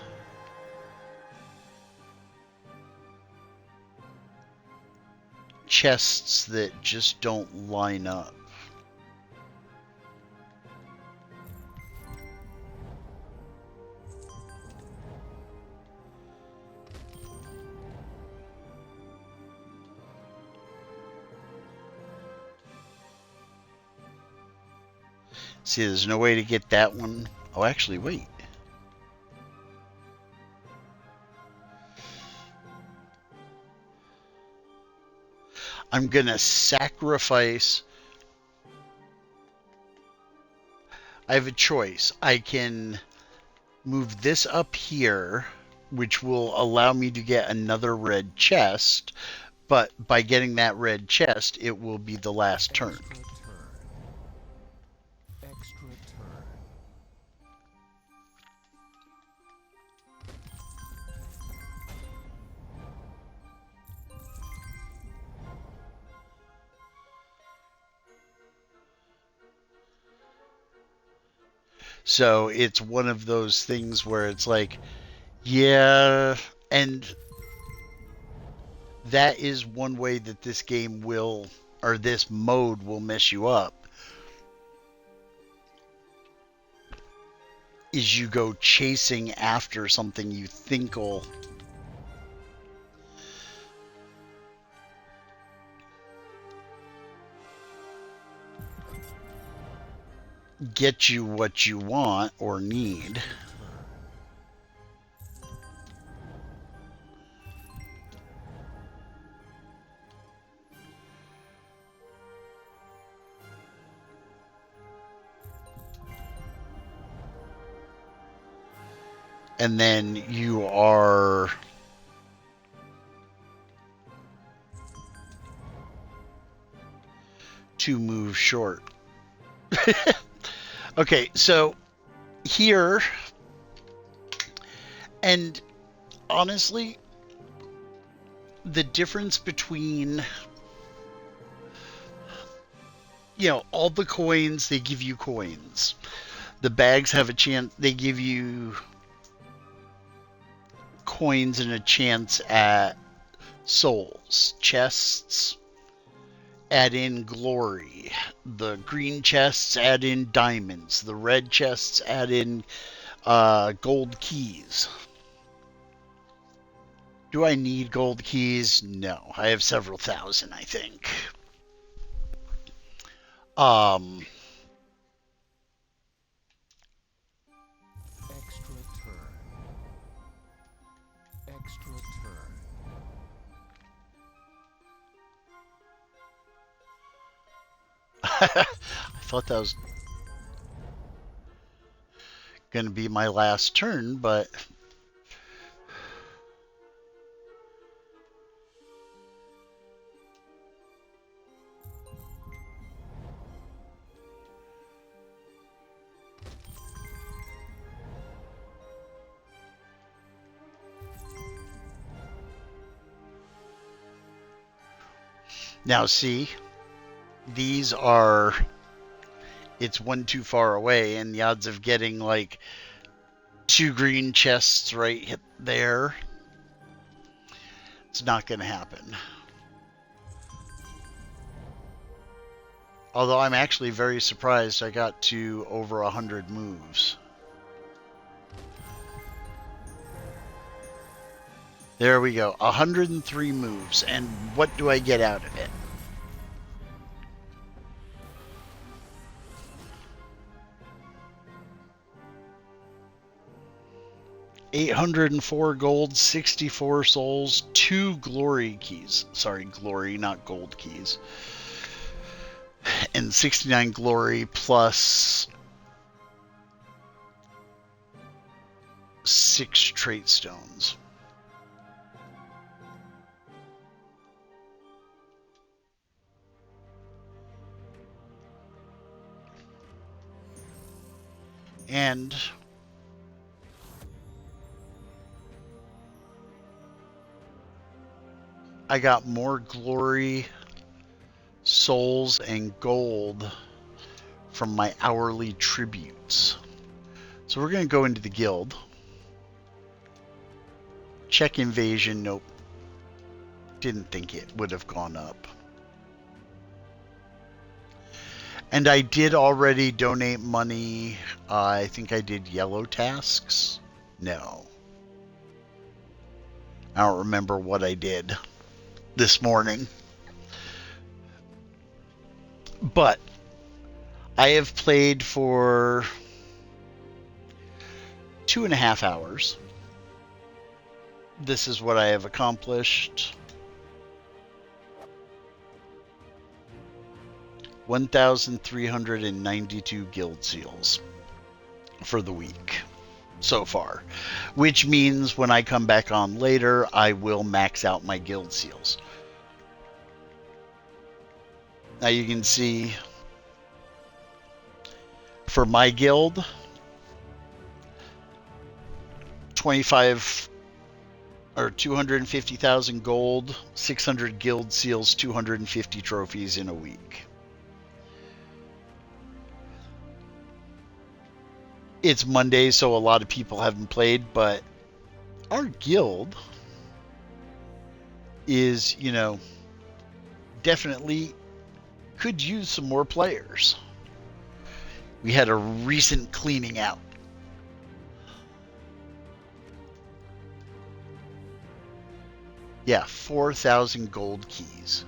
chests that just don't line up. See, there's no way to get that one. Oh, actually, wait. I'm going to sacrifice. I have a choice. I can move this up here, which will allow me to get another red chest. But by getting that red chest, it will be the last turn. Extra turn. Extra turn. So it's one of those things where it's like, yeah, and that is one way that this game will, or this mode will mess you up, is you go chasing after something you think will get you what you want or need. and then you are 2 moves short. Okay, so here, and honestly, the difference between, all the coins, they give you coins. The bags have a chance, they give you coins and a chance at souls. Chests add in glory. The green chests add in diamonds. The red chests add in gold keys. Do I need gold keys? No. I have several thousand, I think. Extra turn. Extra turn. I thought that was going to be my last turn, but now see, these are, it's one too far away, and the odds of getting like 2 green chests right there, it's not going to happen. Although I'm actually very surprised I got to over 100 moves. There we go, 103 moves, and what do I get out of it? $804 gold, 64 souls, 2 glory keys. Sorry, glory, not gold keys. And 69 glory plus 6 trait stones. And I got more glory, souls, and gold from my hourly tributes. So we're going to go into the guild. Check invasion. Nope. Didn't think it would have gone up. And I did already donate money. I think I did yellow tasks. No. I don't remember what I did this morning. But I have played for 2.5 hours. This is what I have accomplished. 1,392 guild seals for the week so far, which means when I come back on later, I will max out my guild seals. Now you can see for my guild, 25 or 250,000 gold, 600 guild seals, 250 trophies in a week. It's Monday, so a lot of people haven't played, but our guild is, definitely could use some more players. We had a recent cleaning out. Yeah, 4,000 gold keys.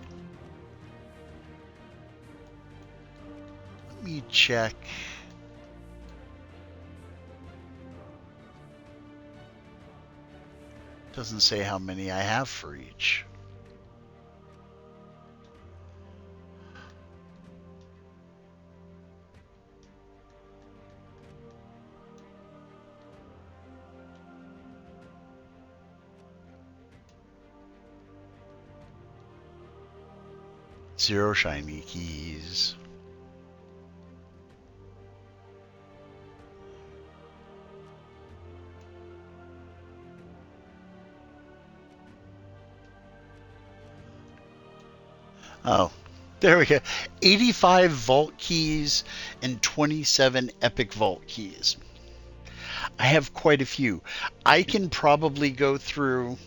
Let me check. Doesn't say how many I have for each. 0 shiny keys. Oh, there we go. 85 vault keys and 27 epic vault keys. I have quite a few. I can probably go through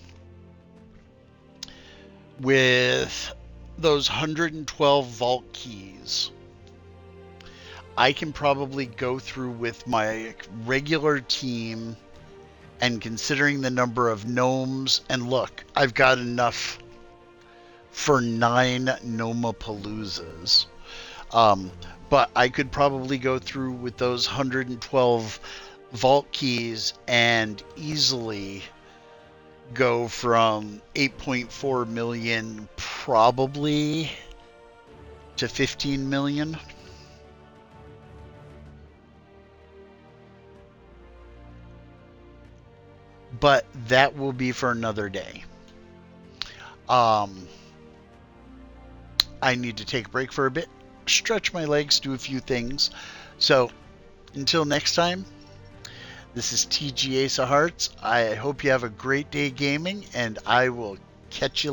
with those 112 vault keys. I can probably go through with my regular team, and considering the number of gnomes, and look, I've got enough for 9 Gnomapaloozas. But I could probably go through with those 112 vault keys and easily go from 8.4 million probably to 15 million. But that will be for another day. I need to take a break for a bit, stretch my legs, do a few things. So until next time, this is TG Ace of Hearts. I hope you have a great day gaming, and I will catch you later.